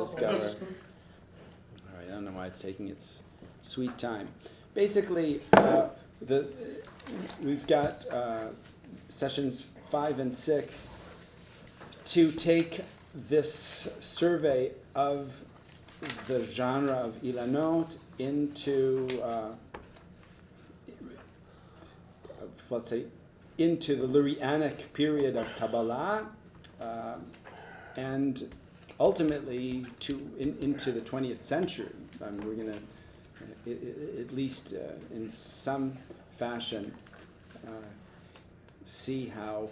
discover. All right, I don't know why it's taking its sweet time. Basically, we've got sessions 5 and 6 to take this survey of the genre of Ilanot into, let's say, into the Lurianic period of Kabbalah, and ultimately into the 20th century. We're going to, at least in some fashion, see how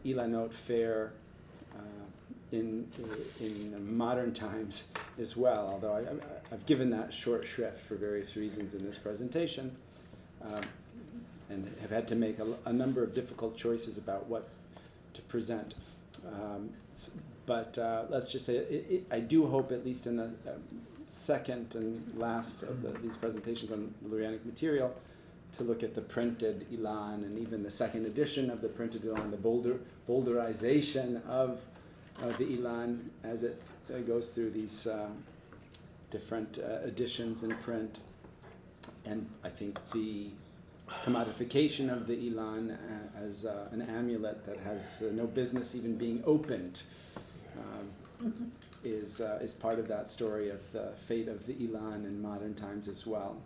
Ilanot fare in modern times as well, although I've given that short shrift for various reasons in this presentation, and have had to make a number of difficult choices about what to present. But let's just say, I do hope, at least in the second and last of these presentations on Lurianic material, to look at the printed Ilan, and even the second edition of the printed Ilan, the boulderization of the Ilan as it goes through these different editions in print. And I think the commodification of the Ilan as an amulet that has no business even being opened is part of that story of the fate of the Ilan in modern times as well.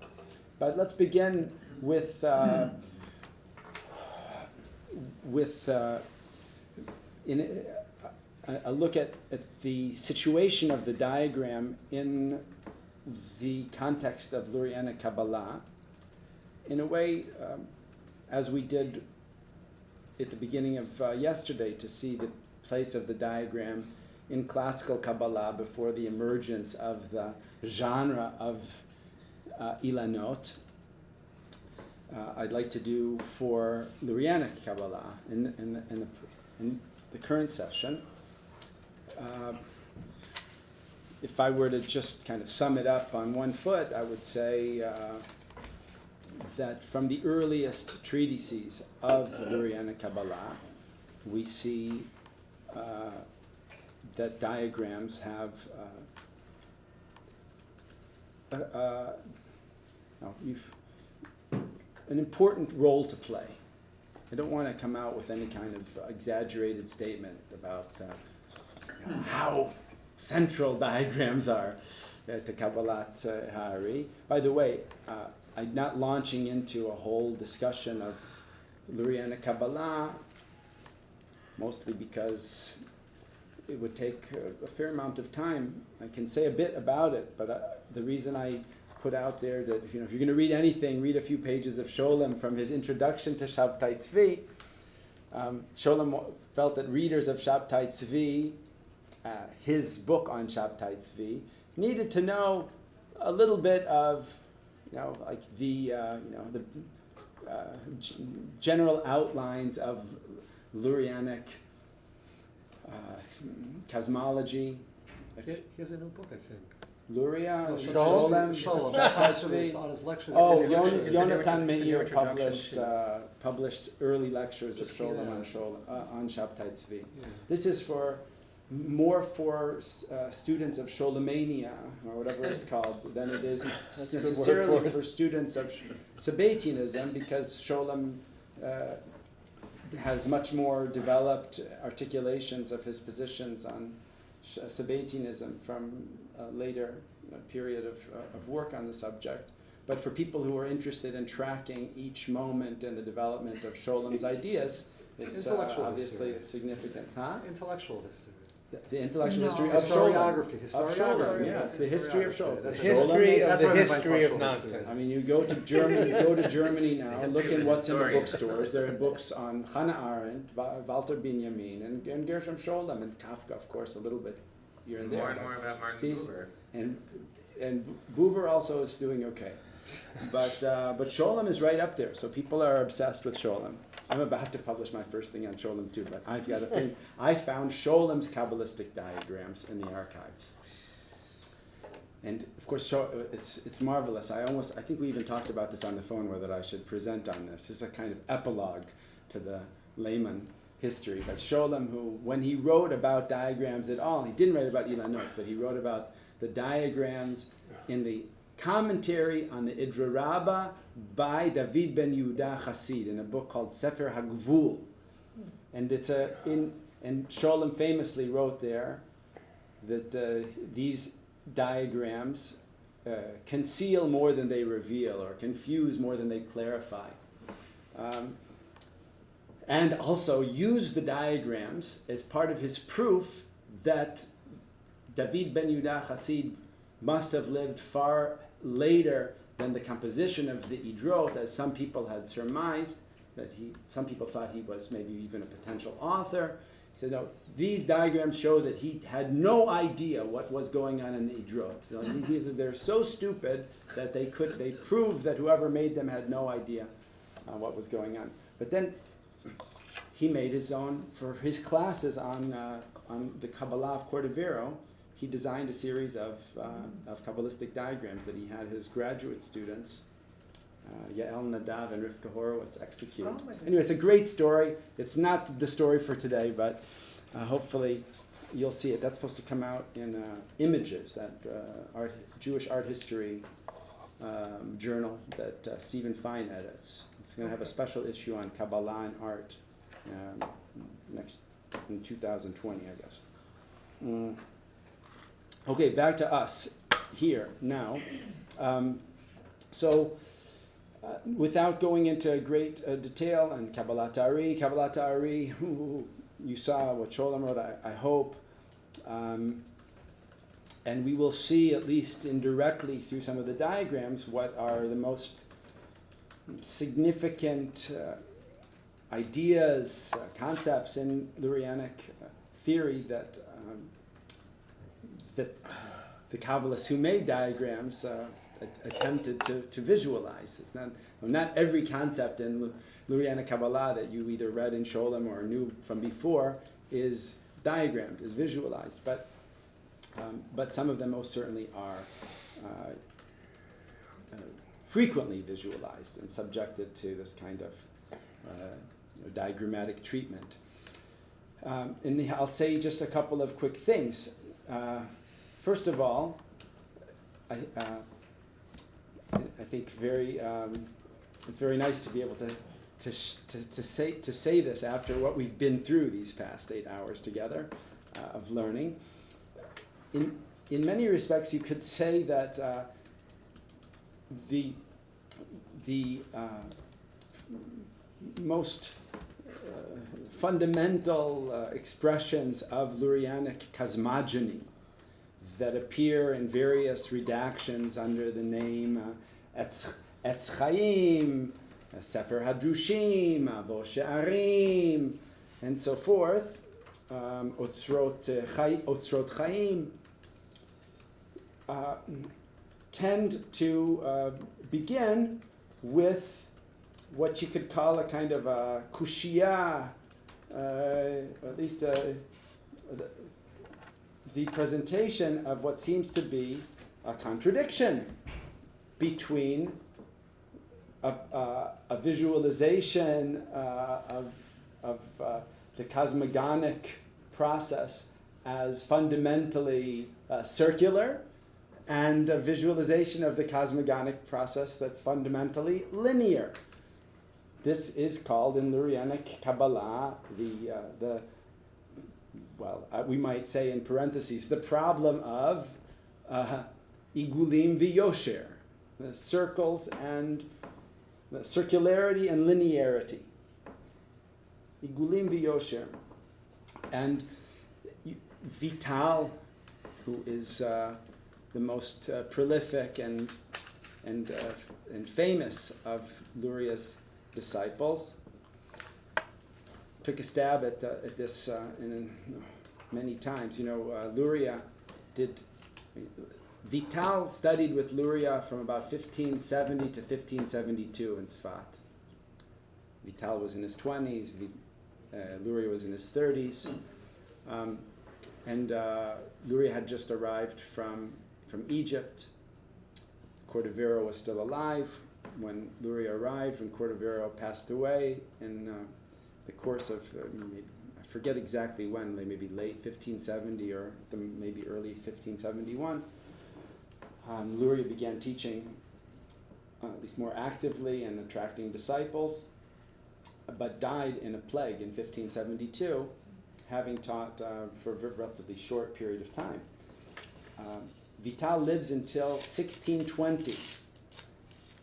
But let's begin with a look at the situation of the diagram in the context of Lurianic Kabbalah, in a way, as we did at the beginning of yesterday, to see the place of the diagram in classical Kabbalah before the emergence of the genre of Ilanot. I'd like to do for Lurianic Kabbalah in the current session. If I were to just kind of sum it up on one foot, I would say that from the earliest treatises of Lurianic Kabbalah, we see that diagrams have an important role to play. I don't want to come out with any kind of exaggerated statement about how central diagrams are to Kabbalat Hari. By the way, I'm not launching into a whole discussion of Lurianic Kabbalah, mostly because it would take a fair amount of time. I can say a bit about it, but the reason I put out there that if you're going to read anything, read a few pages of Sholem from his introduction to Shabtai Tzvi. Sholem felt that readers of Shabtai Tzvi, his book on Shabtai Tzvi, needed to know a little bit of, like the general outlines of Lurianic cosmology. He has a new book, I think. Luria, Sholem, Tzvi. on his lectures. Oh, Yonatan Meir published early lectures of Sholem on Shabtai Tzvi. Yeah. This is more for students of Sholemania, or whatever it's called, than it is necessarily for students of Sabbatianism, because Sholem has much more developed articulations of his positions on Sabbatianism from a later period of work on the subject. But for people who are interested in tracking each moment in the development of Sholem's ideas, it's obviously of significance. Intellectual history. The intellectual history of Sholem. Historiography. Yeah, it's the history of Sholem. The history of nonsense. I mean, you go to Germany now, look in what's in the bookstores. There are books on Hannah Arendt, Walter Benjamin, and Gershom Sholem, and Kafka, of course, a little bit here and there. More and more about Martin Buber. And Buber also is doing okay. But Sholem is right up there, so people are obsessed with Sholem. I'm about to publish my first thing on Sholem too, but I've got a thing. I found Sholem's Kabbalistic diagrams in the archives. And of course, it's marvelous. I think we even talked about this on the phone, whether I should present on this. It's a kind of epilogue to the layman history. But Sholem, who, when he wrote about diagrams at all, he didn't write about Ilanot, but he wrote about the diagrams in the commentary on the Idra Rabbah by David ben Yehuda Chassid in a book called Sefer HaGvul. And and Sholem famously wrote there that these diagrams conceal more than they reveal, or confuse more than they clarify. And also use the diagrams as part of his proof that David ben Yehuda Chassid must have lived far later than the composition of the Idrot, as some people had surmised, some people thought he was maybe even a potential author. He said, no, these diagrams show that he had no idea what was going on in the Idrot. So they're so stupid that they proved that whoever made them had no idea what was going on. But then he made his own, for his classes on the Kabbalah of Cordovero, he designed a series of Kabbalistic diagrams that he had his graduate students, Yael Nadav and Rivka Horowitz, execute. Oh my goodness. Anyway, it's a great story. It's not the story for today, but hopefully you'll see it. That's supposed to come out in Images, that Jewish art history journal that Stephen Fine edits. It's going to have a special issue on Kabbalah and art in 2020, I guess. Okay, back to us here now. Without going into great detail on Kabbalat Ari, you saw what Sholem wrote, I hope. And we will see, at least indirectly through some of the diagrams, what are the most significant ideas, concepts in Lurianic theory that the Kabbalists who made diagrams attempted to visualize. It's not every concept in Lurianic Kabbalah that you either read in Sholem or knew from before is diagrammed, is visualized, but some of them most certainly are frequently visualized and subjected to this kind of diagrammatic treatment. And I'll say just a couple of quick things. First of all, I think it's very nice to be able to say this after what we've been through these past 8 hours together of learning. In many respects, you could say that the most fundamental expressions of Lurianic cosmogony that appear in various redactions under the name Etz Chaim, Sefer Hadrushim, Avo She'arim, and so forth, Otzrot Chaim, tend to begin with what you could call a kind of a kushia, at least the presentation of what seems to be a contradiction between a visualization of the cosmogonic process as fundamentally circular, and a visualization of the cosmogonic process that's fundamentally linear. This is called in Lurianic Kabbalah we might say in parentheses, the problem of igulim v'yosher, the circles and the circularity and linearity. Igulim v'yosher. And Vital, who is the most prolific and famous of Luria's disciples, took a stab at this many times. Luria Vital studied with Luria from about 1570 to 1572 in Sfat. Vital was in his 20s, Luria was in his 30s, and Luria had just arrived from Egypt. Cordovero was still alive when Luria arrived, when Cordovero passed away in the course of, I forget exactly when, maybe late 1570 or maybe early 1571, Luria began teaching at least more actively and attracting disciples, but died in a plague in 1572, having taught for a relatively short period of time. Vital lives until 1620,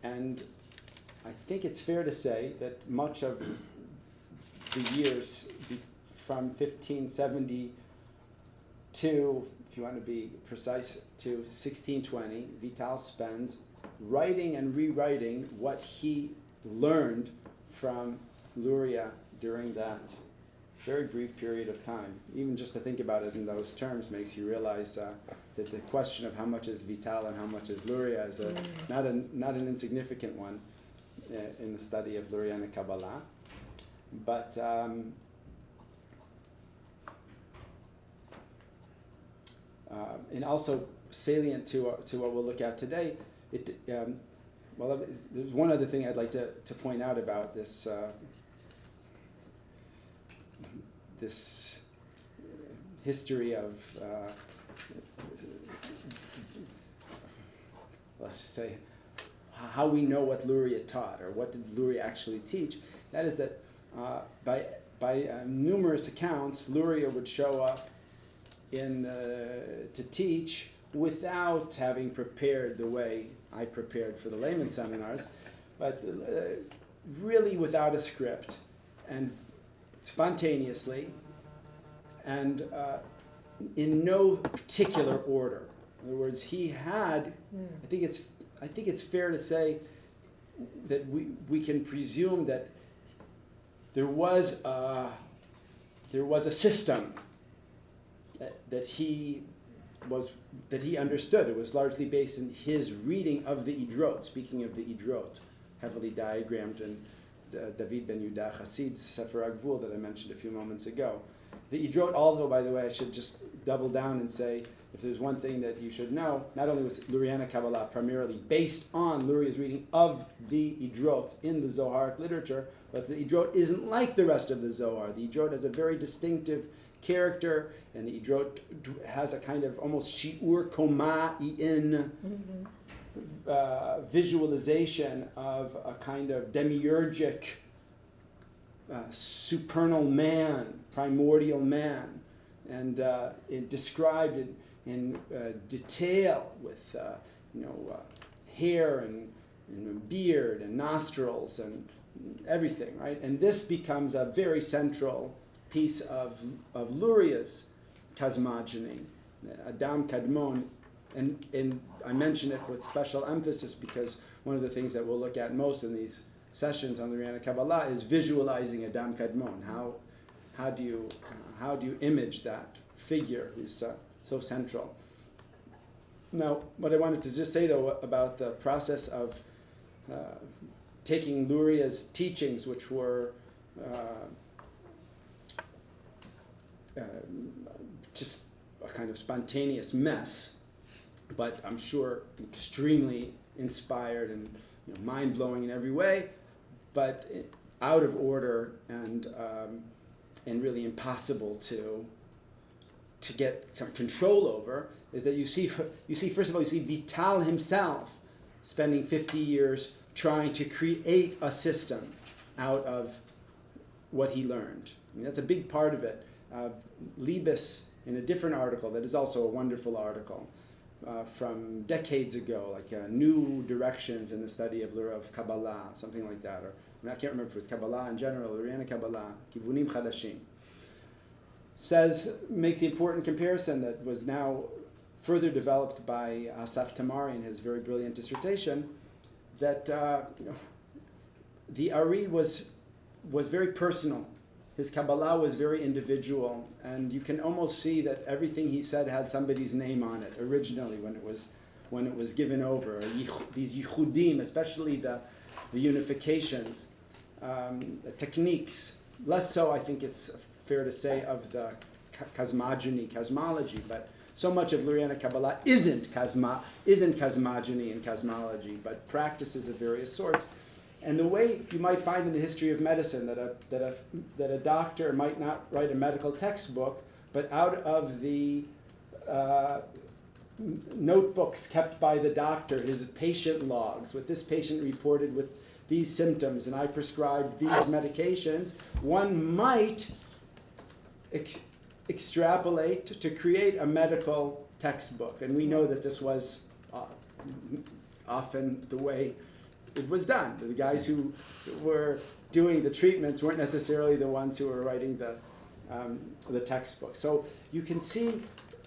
and I think it's fair to say that much of the years from 1572, if you want to be precise, to 1620, Vital spends writing and rewriting what he learned from Luria during that very brief period of time. Even just to think about it in those terms makes you realize that the question of how much is Vital and how much is Luria is not an insignificant one in the study of Lurianic Kabbalah. But and also salient to what we'll look at today, there's one other thing I'd like to point out about this this history of let's just say how we know what Luria taught, or what did Luria actually teach. That is that by numerous accounts, Luria would show up to teach without having prepared the way I prepared for the layman seminars, but really without a script, and spontaneously, and in no particular order. In other words, he had. I think it's fair to say that we can presume that there was a system that he understood. It was largely based in his reading of the Idrot. Speaking of the Idrot, heavily diagrammed in David ben Yehuda Chassid's Sefer HaGvul that I mentioned a few moments ago. The Idrot, although, by the way, I should just double down and say, if there's one thing that you should know, not only was Lurianic Kabbalah primarily based on Luria's reading of the Idrot in the Zoharic literature, but the Idrot isn't like the rest of the Zohar. The Idrot has a very distinctive character, and the Idrot has a kind of almost shi'ur koma'in visualization of a kind of demiurgic, supernal man, primordial man, and described in detail with hair and beard and nostrils and everything, right? And this becomes a very central piece of Luria's cosmogony, Adam Kadmon, and I mention it with special emphasis because one of the things that we'll look at most in these sessions on Lurianic Kabbalah is visualizing Adam Kadmon. How do you image that figure who's so central? Now, what I wanted to just say though about the process of taking Luria's teachings, which were just a kind of spontaneous mess, but I'm sure extremely inspired and mind-blowing in every way, but out of order and really impossible to get some control over, is that you see first of all, you see Vital himself spending 50 years trying to create a system out of what he learned. I mean, that's a big part of it. Liebes, in a different article that is also a wonderful article from decades ago, like New Directions in the Study of Kabbalah, something like that. Or I can't remember if it was Kabbalah in general, Lurianic Kabbalah, Kivunim Chadashim. Makes the important comparison that was now further developed by Asaf Tamari in his very brilliant dissertation, that the Ari was very personal. His Kabbalah was very individual, and you can almost see that everything he said had somebody's name on it originally when it was given over. These yichudim, especially the unifications, the techniques. Less so, I think it's fair to say, of the cosmology, but so much of Lurianic Kabbalah isn't cosmogony and cosmology, but practices of various sorts. And the way you might find in the history of medicine that a doctor might not write a medical textbook, but out of the notebooks kept by the doctor, his patient logs, what this patient reported with these symptoms, and I prescribed these medications, one might extrapolate to create a medical textbook. And we know that this was often the way it was done. The guys who were doing the treatments weren't necessarily the ones who were writing the textbook. So you can see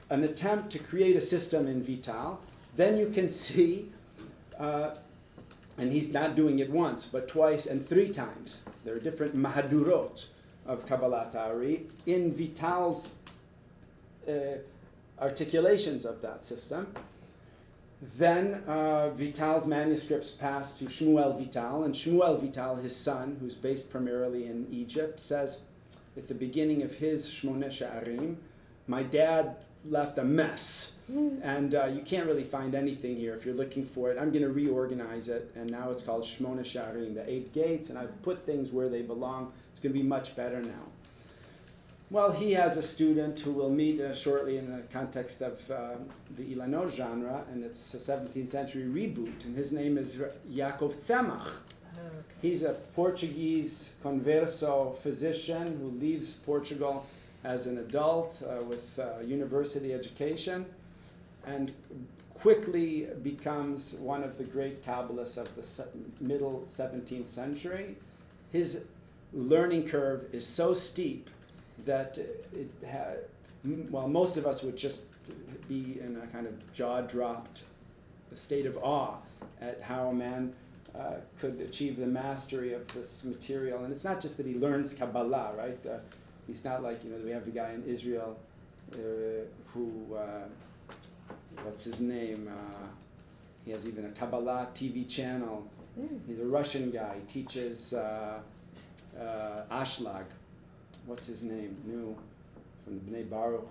an attempt to create a system in Vital. Then you can see, and he's not doing it once, but twice and three times. There are different mahadurot of Kabbalat Ari in Vital's articulations of that system. Then Vital's manuscripts passed to Shmuel Vital, and Shmuel Vital, his son, who's based primarily in Egypt, says at the beginning of his Shmoneh Sha'arim, my dad left a mess, and you can't really find anything here if you're looking for it. I'm going to reorganize it, and now it's called Shmoneh Sha'arim, the 8 gates, and I've put things where they belong. It's going to be much better now. Well, he has a student who we'll meet shortly in the context of the Ilanot genre, and it's a 17th century reboot, and his name is Yaakov Tzemach. Okay. He's a Portuguese converso physician who leaves Portugal as an adult with university education, and quickly becomes one of the great Kabbalists of the middle 17th century. His learning curve is so steep that most of us would just be in a kind of jaw-dropped state of awe at how a man could achieve the mastery of this material. And it's not just that he learns Kabbalah, right? He's not like, we have the guy in Israel who, what's his name? He has even a Kabbalah TV channel. He's a Russian guy. He teaches Ashlag. What's his name? New, from the Bnei Baruch.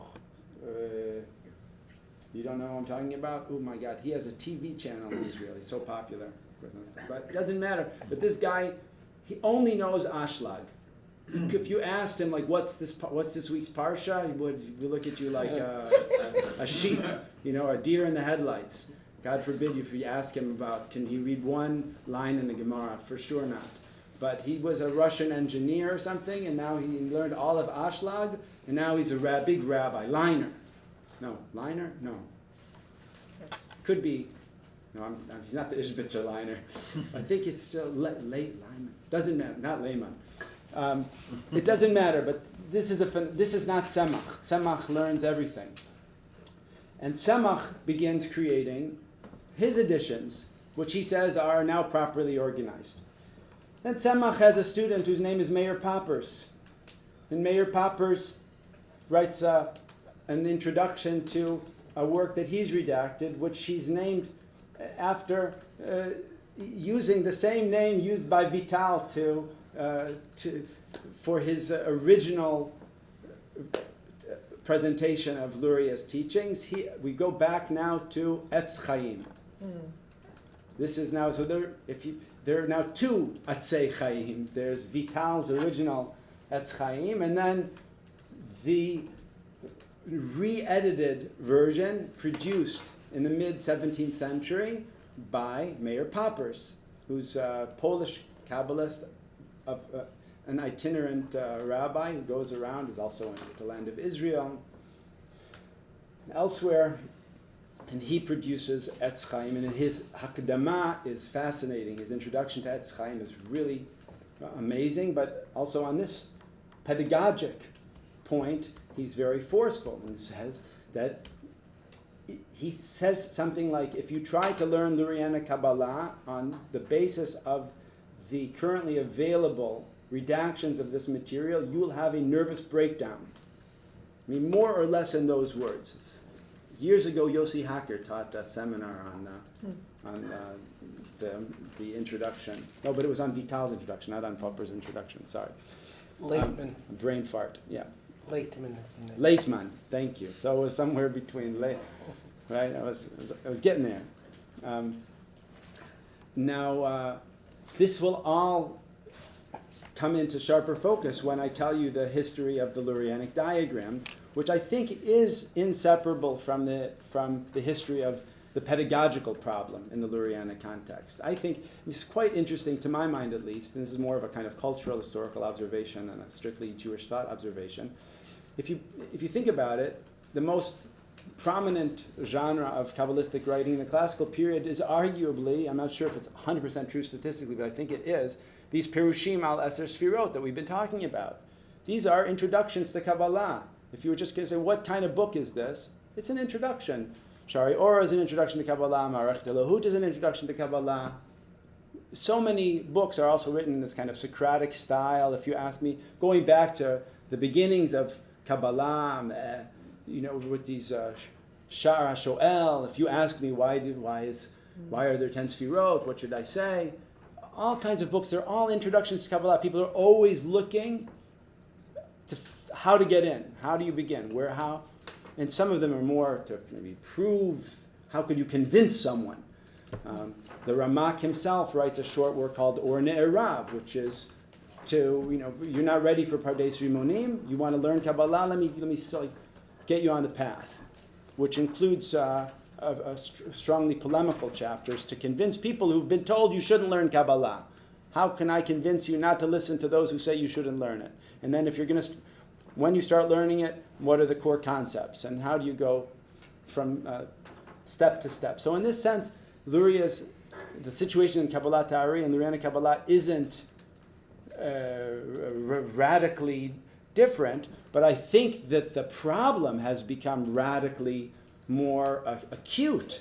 You don't know who I'm talking about? Oh my God, he has a TV channel in Israel. He's so popular. But it doesn't matter. But this guy, he only knows Ashlag. If you asked him, like, what's this week's parsha, he would look at you like a sheep, a deer in the headlights. God forbid if you ask him about, can he read one line in the Gemara? For sure not. But he was a Russian engineer or something, and now he learned all of Ashlag, and now he's a big rabbi. Liner. No, Liner? No. Could be. No, he's not the Ishbitzer Liner. I think it's still late Lyman. Doesn't matter. Not Lehman. It doesn't matter, but this is not Tzemach. Tzemach learns everything. And Tzemach begins creating his editions, which he says are now properly organized. And Tzemach has a student whose name is Meir Poppers. And Meir Poppers writes an introduction to a work that he's redacted, which he's named after using the same name used by Vital for his original presentation of Luria's teachings. We go back now to Etz Chaim. This is now, so there are now two Atzei Chaim. There's Vital's original Etz Chaim, and then the re-edited version produced in the mid-17th century by Meir Poppers, who's a Polish Kabbalist, an itinerant rabbi who goes around, is also in the land of Israel and elsewhere. And he produces Etz Chaim, and his Hakdama is fascinating. His introduction to Etz Chaim is really amazing, but also on this pedagogic point, he's very forceful and says that he says something like, if you try to learn Lurianic Kabbalah on the basis of the currently available redactions of this material, you will have a nervous breakdown. I mean, more or less in those words. Years ago, Yossi Hacker taught a seminar on the introduction. No, but it was on Vital's introduction, not on Popper's introduction. Sorry. Lateman. Brain fart. Yeah. Lateman is the name. Lateman. Thank you. So it was somewhere between right. I was getting there. Now, this will all come into sharper focus when I tell you the history of the Lurianic diagram, which I think is inseparable from the history of the pedagogical problem in the Lurianic context. I think it's quite interesting, to my mind at least, and this is more of a kind of cultural historical observation than a strictly Jewish thought observation. If you think about it, the most prominent genre of Kabbalistic writing in the classical period is arguably, I'm not sure if it's 100% true statistically, but I think it is, these Perushim al Eser Sfirot that we've been talking about. These are introductions to Kabbalah. If you were just going to say, what kind of book is this? It's an introduction. Shari Ora is an introduction to Kabbalah. Marech Delahut is an introduction to Kabbalah. So many books are also written in this kind of Socratic style. If you ask me, going back to the beginnings of Kabbalah, with these Sha'ar HaShoel, if you ask me why are there 10 Sfirot, what should I say? All kinds of books, they're all introductions to Kabbalah. People are always looking to how to get in. How do you begin? Where, how? And some of them are more to maybe prove, how could you convince someone? The Ramak himself writes a short work called Or Ne'erav, which is you're not ready for Pardes Rimonim, you want to learn Kabbalah, let me get you on the path, which includes strongly polemical chapters to convince people who've been told you shouldn't learn Kabbalah. How can I convince you not to listen to those who say you shouldn't learn it? And then when you start learning it, what are the core concepts? And how do you go from step to step? So in this sense, the situation in Kabbalah Ta'ari and Lurianic Kabbalah isn't radically different, but I think that the problem has become radically more acute.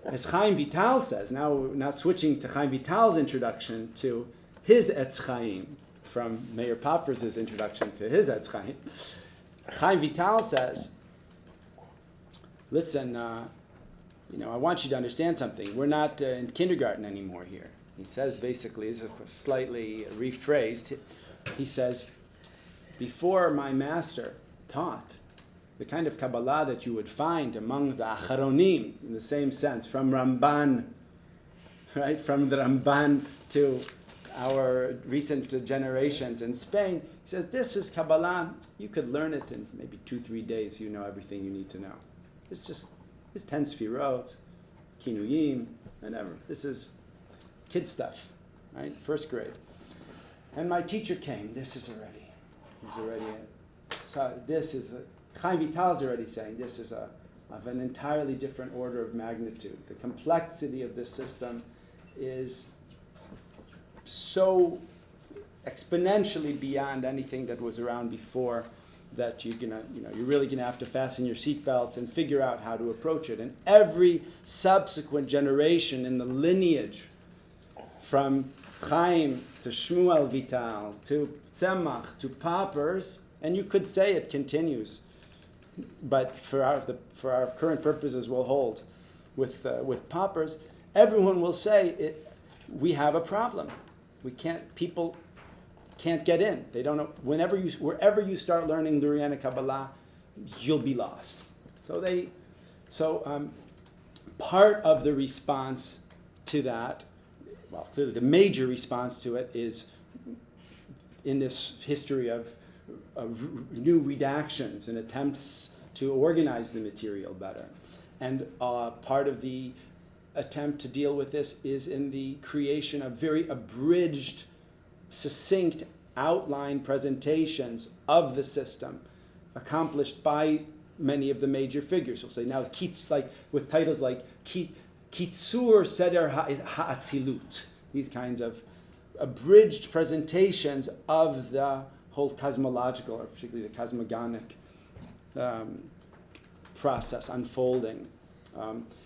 As Chaim Vital says, now switching to Chaim Vital's introduction to his Etz Chaim, from Meir Popper's introduction to his Etz Chaim, Chaim Vital says, listen, I want you to understand something. We're not in kindergarten anymore here. He says basically, this is slightly rephrased, he says, before my master taught the kind of Kabbalah that you would find among the Acharonim, in the same sense, from Ramban, right? From the Ramban to our recent generations in Spain. He says, this is Kabbalah. You could learn it in maybe 2-3 days. You know everything you need to know. It's 10 Sfirot, Kinuyim, whatever. This is kid stuff, right? First grade. And my teacher came. Chaim Vital is already saying this is of an entirely different order of magnitude. The complexity of this system is so exponentially beyond anything that was around before that you're really gonna have to fasten your seatbelts and figure out how to approach it. And every subsequent generation in the lineage, from Chaim to Shmuel Vital to Tzemach to Poppers, and you could say it continues, but for our current purposes we'll hold with Poppers, everyone will say we have a problem. People can't get in. They don't know. Wherever you start learning Lurianic Kabbalah, you'll be lost. So part of the response to that, well, clearly the major response to it is in this history of new redactions and attempts to organize the material better. And part of the attempt to deal with this is in the creation of very abridged, succinct outline presentations of the system accomplished by many of the major figures. We'll say now with titles like Kitzur Seder Ha'atzilut, these kinds of abridged presentations of the whole cosmological, or particularly the cosmogonic process unfolding.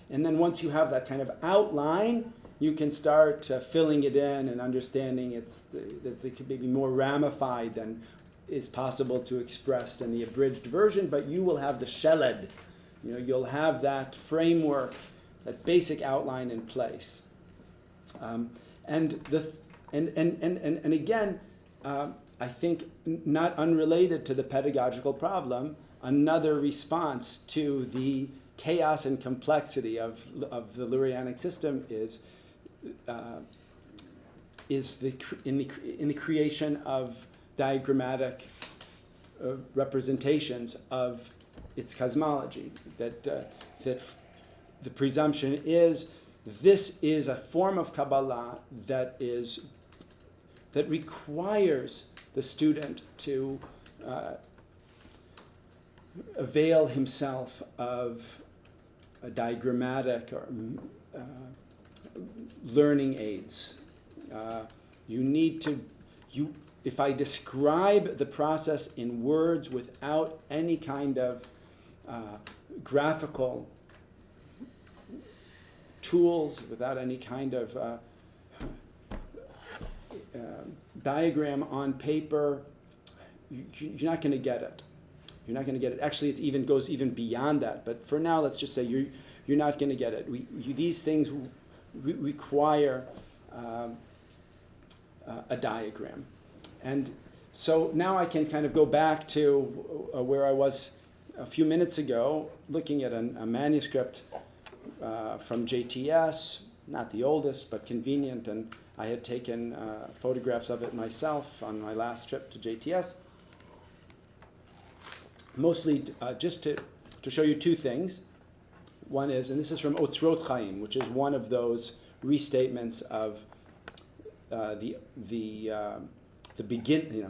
And then once you have that kind of outline, you can start filling it in and understanding that it could be more ramified than is possible to express in the abridged version, but you will have the sheled. You'll have that framework, that basic outline in place. And again, I think not unrelated to the pedagogical problem, another response to the chaos and complexity of the Lurianic system is is in the creation of diagrammatic representations of its cosmology. That the presumption is this is a form of Kabbalah that requires the student to avail himself of a diagrammatic or learning aids. If I describe the process in words without any kind of graphical tools, without any kind of diagram on paper, you're not going to get it. You're not going to get it. Actually, it goes even beyond that. But for now, let's just say you're not going to get it. These things require a diagram. And so now I can kind of go back to where I was a few minutes ago, looking at a manuscript from JTS, not the oldest, but convenient, and I had taken photographs of it myself on my last trip to JTS. Mostly just to show you two things. One is, and this is from Otzrot Chaim, which is one of those restatements of the begin,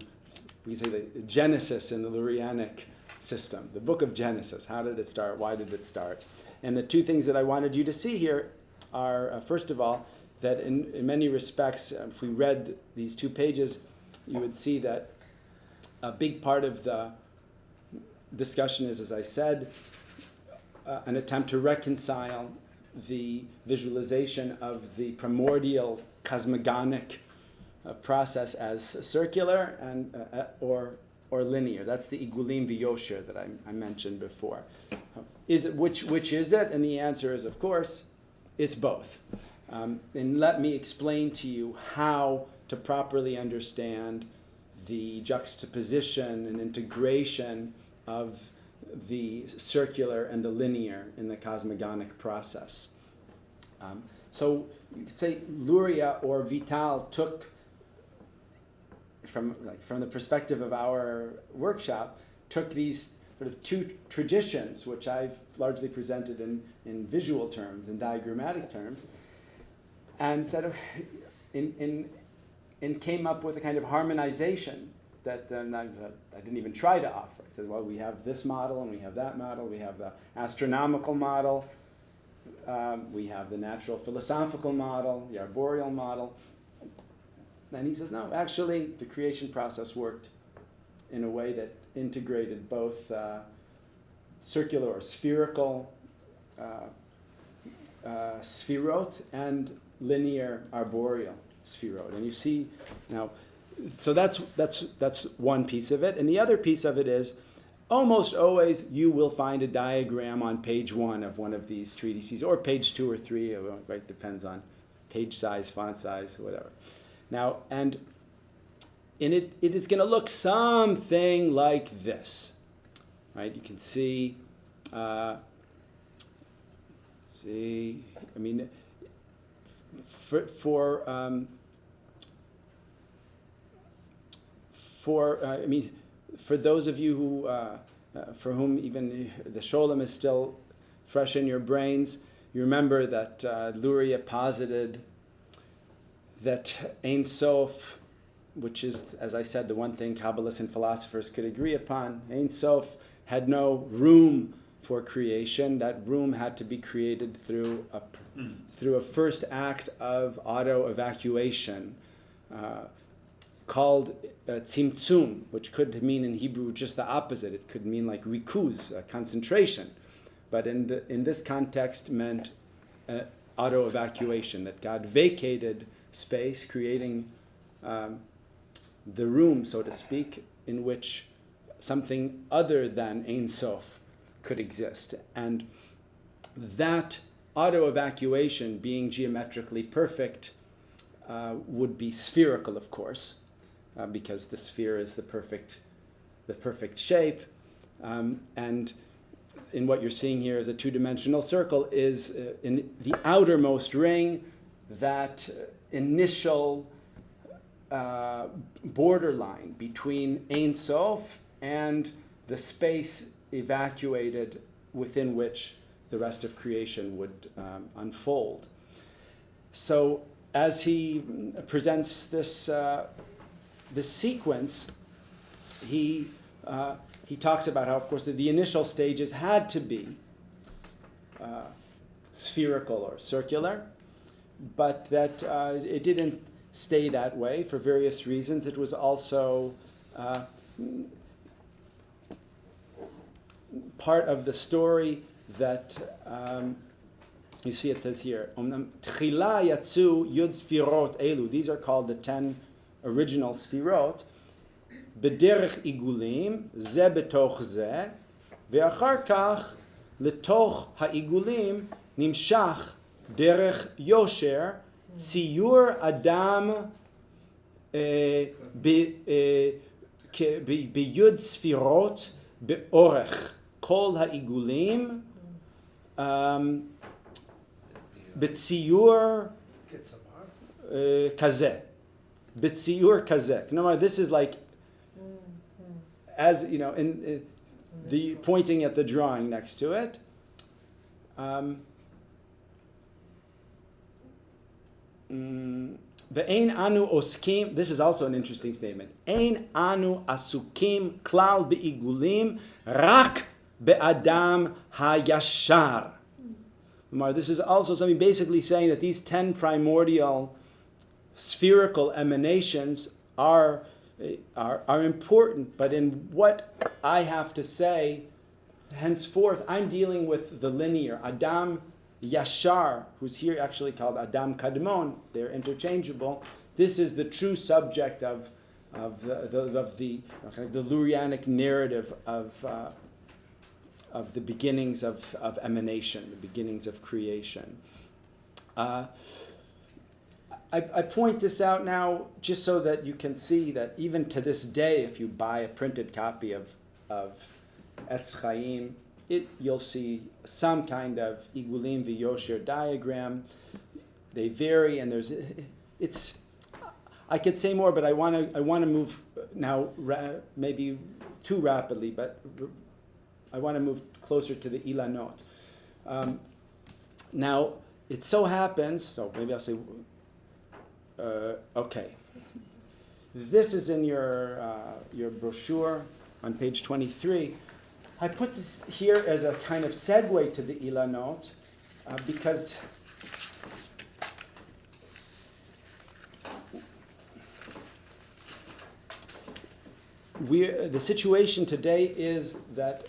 we say the Genesis in the Lurianic system, the book of Genesis. How did it start? Why did it start? And the two things that I wanted you to see here are, first of all, that in many respects, if we read these 2 pages, you would see that a big part of the discussion is, as I said, an attempt to reconcile the visualization of the primordial cosmogonic process as circular and or linear. That's the igulim v'yosher that I mentioned before. Is it which is it? And the answer is, of course, it's both. And let me explain to you how to properly understand the juxtaposition and integration of the circular and the linear in the cosmogonic process. So you could say Luria or Vital took, from the perspective of our workshop, took these sort of 2 traditions, which I've largely presented in visual terms, in diagrammatic terms, and said, and came up with a kind of harmonization that I didn't even try to offer. I said, well, we have this model and we have that model. We have the astronomical model. We have the natural philosophical model, the arboreal model. And he says, no, actually, the creation process worked in a way that integrated both circular or spherical sphirot and linear arboreal sphirot. And you see now, so that's one piece of it. And the other piece of it is, almost always you will find a diagram on page 1 of one of these treatises, or page 2 or 3, right? Depends on page size, font size, whatever. Now, and in it is going to look something like this, right? You can see, for those of you who, for whom even the Sholem is still fresh in your brains, you remember that Luria posited that Ein Sof, which is, as I said, the one thing Kabbalists and philosophers could agree upon, Ein Sof had no room for creation. That room had to be created through a first act of auto-evacuation, called tzimtzum, which could mean in Hebrew just the opposite. It could mean like rikuz, concentration. But in this context meant auto-evacuation, that God vacated space, creating the room, so to speak, in which something other than Ein Sof could exist. And that auto-evacuation, being geometrically perfect, would be spherical, of course, because the sphere is the perfect shape. And in what you're seeing here as a 2-dimensional circle is in the outermost ring, that initial borderline between Ein Sof and the space evacuated within which the rest of creation would unfold. So as he presents this sequence, he talks about how, of course, the initial stages had to be spherical or circular, but that it didn't stay that way for various reasons. It was also part of the story that you see. It says here, "Tchila yatsu yud sfirot elu." These are called the 10 original sfirot. B'derech igulim ze betoch ze, ve'achar kach letoch ha'igulim nimshach derech yosher tziyur adam b'yud sfirot be'orech kol ha'igulim b'tziyur kazeh. B'tziyur kazeh. No, this is like, as you know, in the pointing at the drawing next to it. Ve'ein anu oskim. This is also an interesting statement. Ein anu asukim klal be'igulim rak be'adam hayashar. This is also something basically saying that these 10 primordial spherical emanations are important, but in what I have to say, henceforth, I'm dealing with the linear. Adam Yashar, who's here actually called Adam Kadmon, they're interchangeable. This is the true subject of the Lurianic narrative of the beginnings of emanation, the beginnings of creation. I point this out now just so that you can see that even to this day, if you buy a printed copy of Etz Chaim, you'll see some kind of Igulim v'Yosher diagram. They vary, and I could say more, but I want to move now maybe too rapidly, but I want to move closer to the Ilanot. Now, it so happens, so maybe I'll say, okay. This is in your brochure on page 23. I put this here as a kind of segue to the Ilanot because the situation today is that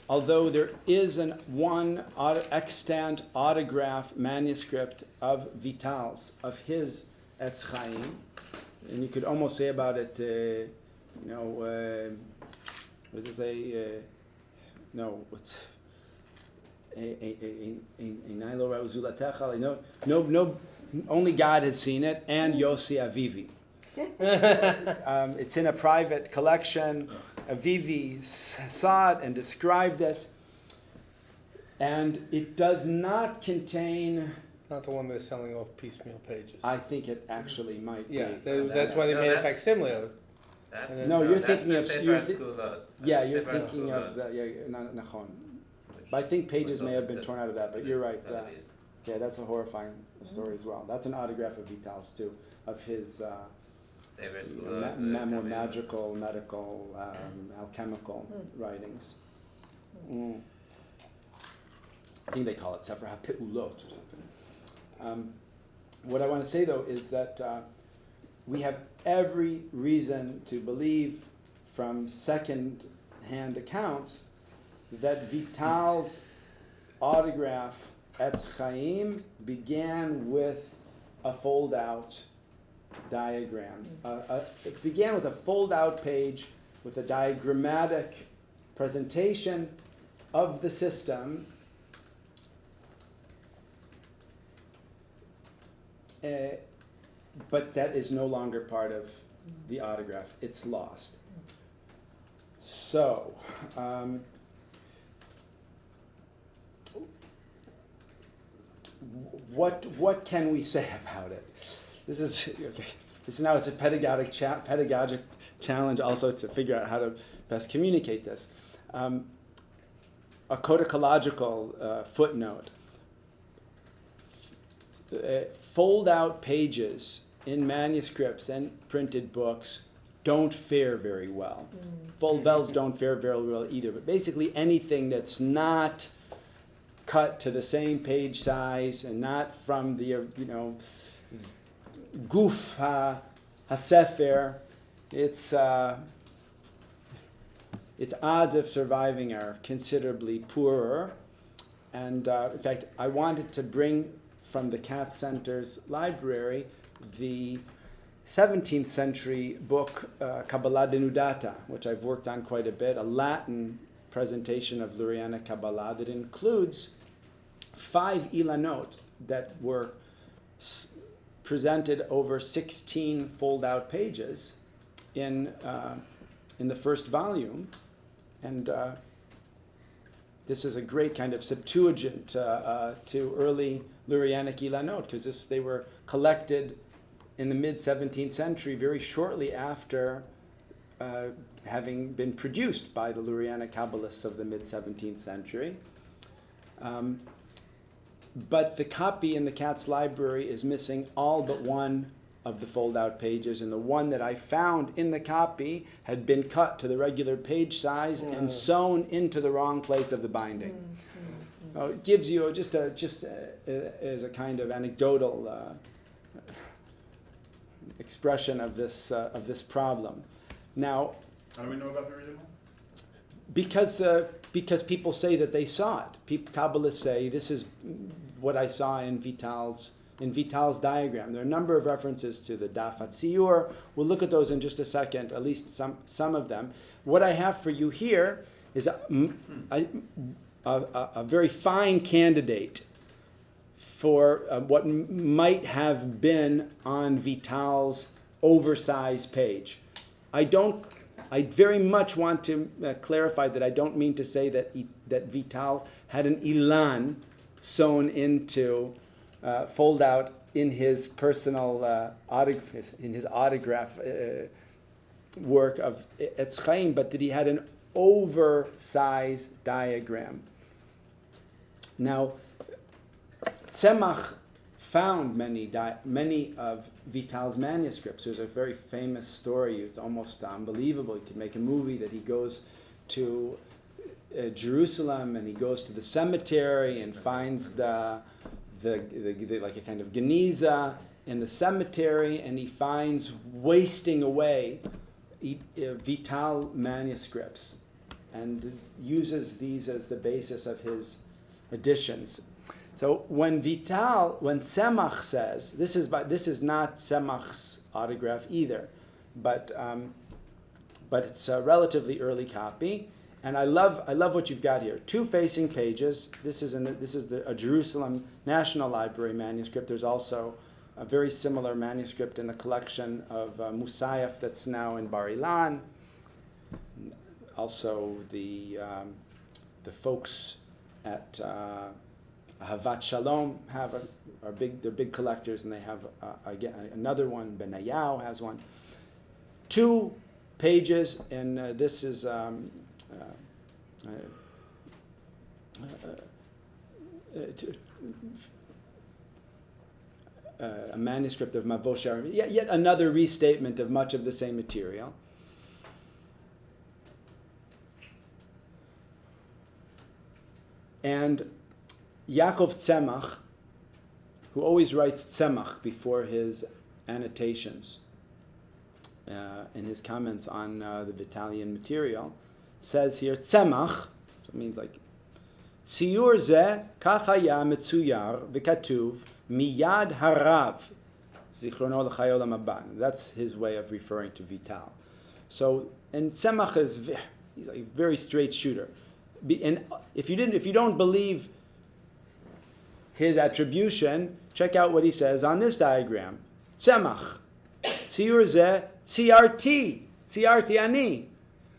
although there is one extant autograph manuscript of Vital's, of his Etz Chaim, and you could almost say about it, what does it say? No, only God had seen it, and Yossi Avivi. It's in a private collection. Avivi saw it and described it, and it does not contain. Not the one they're selling off piecemeal pages. I think it actually might be. Yeah, that's why they made a facsimile of it. You're thinking of. You're thinking School of the. Nachon. But I think pages may have been torn out of that. But you're right. Yeah, that's a horrifying story as well. That's an autograph of Vital's too, of his. More magical, medical, alchemical writings. I think they call it Sefer HaPe'ulot or something. What I want to say though is that we have every reason to believe from second-hand accounts that Vital's autograph Etz Chaim began with a fold-out diagram. It began with a fold-out page with a diagrammatic presentation of the system, but that is no longer part of the autograph. It's lost. So, what can we say about it? This is okay. it's a pedagogic challenge also to figure out how to best communicate this. A codicological footnote. Fold out pages in manuscripts and printed books don't fare very well. Fold bells don't fare very well either, but basically anything that's not cut to the same page size and not from the, guf ha-sefer, its odds of surviving are considerably poorer. And in fact, I wanted to bring from the Katz Center's library the 17th century book, Kabbalah Denudata, which I've worked on quite a bit, a Latin presentation of Lurianic Kabbalah that includes 5 Ilanot that were presented over 16 fold-out pages in the first volume. And this is a great kind of Septuagint to early Lurianic Ilanot, because they were collected in the mid-17th century, very shortly after having been produced by the Lurianic Kabbalists of the mid-17th century. But the copy in the Katz library is missing all but one of the fold-out pages, and the one that I found in the copy had been cut to the regular page size and sewn into the wrong place of the binding. It gives you just as a kind of anecdotal expression of this problem. Now, how do we know about the original? Because people say that they saw it. Kabbalists say this is what I saw in Vital's diagram. There are a number of references to the Daf HaTziur. We'll look at those in just a second, at least some of them. What I have for you here is a very fine candidate for what might have been on Vital's oversized page. I very much want to clarify that I don't mean to say that Vital had an ilan sewn into fold out in his personal autograph work of Etz Chaim, but that he had an oversized diagram. Now, Tzemach found many of Vital's manuscripts. There's a very famous story. It's almost unbelievable. You could make a movie that he goes to Jerusalem and he goes to the cemetery and finds the like a kind of geniza in the cemetery, and he finds wasting away Vital manuscripts and uses these as the basis of his editions. So when Tzemach says, this is not Tzemach's autograph either, but it's a relatively early copy, and I love what you've got here. 2 facing pages. This is a Jerusalem National Library manuscript. There's also a very similar manuscript in the collection of Musayef that's now in Bar Ilan. Also the folks at Havat Shalom they're big collectors, and they have again another one. Benayahu has one. 2 pages, and this is a manuscript of Mavoshe. Yet another restatement of much of the same material. And Yaakov Tzemach, who always writes Tzemach before his annotations in his comments on the Vitalian material, says here, Tzemach, so it means like, Tziyur ze kach haya metzuyar v'katuv miyad harav zichrono l'chayo l'maban. That's his way of referring to Vital. So, and Tzemach he's like a very straight shooter. And if you don't believe his attribution, check out what he says on this diagram. Tzemach, tziyur ze tziyarti ani,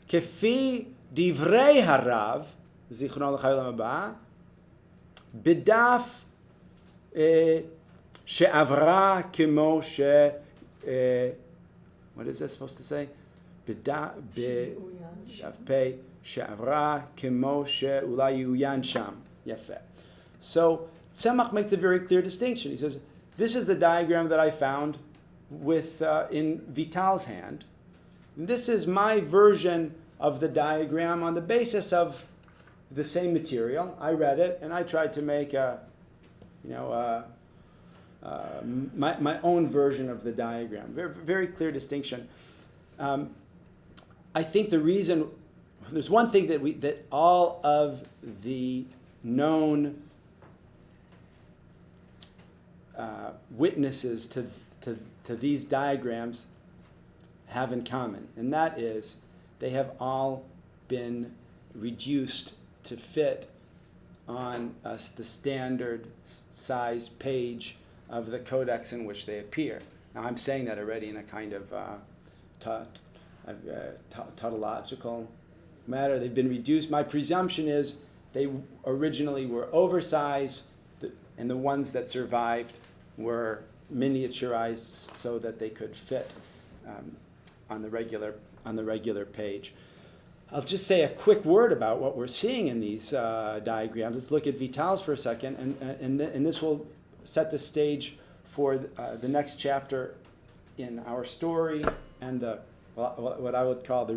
kefi divrei harav, zichrono l'chayo l'maba, bidaf she'avra kemo what is that supposed to say? Pei she'avra kemo she'ulai yuyan sham. Yafeh. So Tzemach makes a very clear distinction. He says, this is the diagram that I found in Vital's hand. This is my version of the diagram on the basis of the same material. I read it and I tried to make my own version of the diagram. Very, very clear distinction. I think there's one thing that all of the known witnesses to these diagrams have in common, and that is they have all been reduced to fit on the standard size page of the codex in which they appear. Now I'm saying that already in a kind of tautological matter. They've been reduced. My presumption is they originally were oversized, and the ones that survived were miniaturized so that they could fit on the regular page. I'll just say a quick word about what we're seeing in these diagrams. Let's look at Vital's for a second, and this will set the stage for the next chapter in our story and what I would call the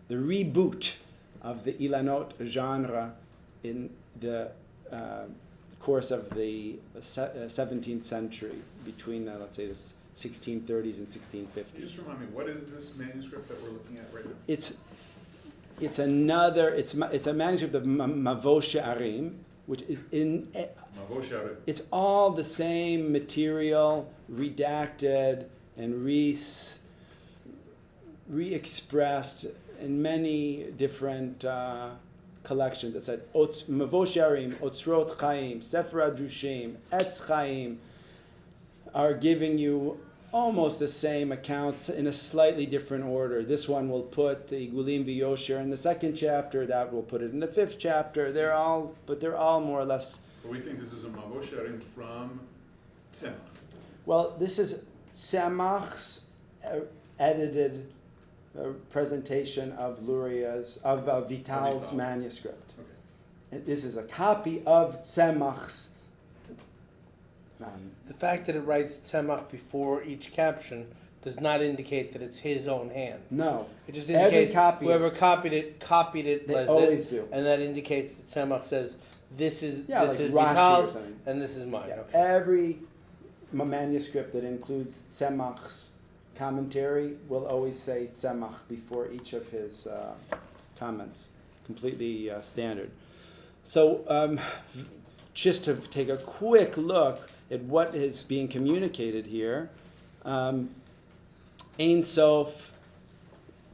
reboot of the Ilanot genre in the course of the 17th century, between let's say the 1630s and 1650s. Can you just remind me, what is this manuscript that we're looking at right now? It's a manuscript of Mavo She'arim, which is Mavo She'arim. it's all the same material, redacted and re-expressed in many different collections. That said, Mavo She'arim, Otzrot Chaim, Sefer Adrushim, Etz Chaim are giving you almost the same accounts in a slightly different order. This one will put the Igulim V'Yosher in the second chapter, that will put it in the fifth chapter. They're all more or less. But we think this is a Mavo She'arim from Tzemach. Well, this is Tzemach's edited presentation of Vital's manuscript. Okay. And this is a copy of Tzemach's. The fact that it writes Tzemach before each caption does not indicate that it's his own hand. No. It just indicates whoever copied it They as always this, do. and that indicates that Tzemach says this is like Rashi or Vital's something. and this is mine. Yeah, Okay. every manuscript that includes Tzemach's commentary will always say Tzemach before each of his comments. Completely standard. So just to take a quick look at what is being communicated here, Ein Sof,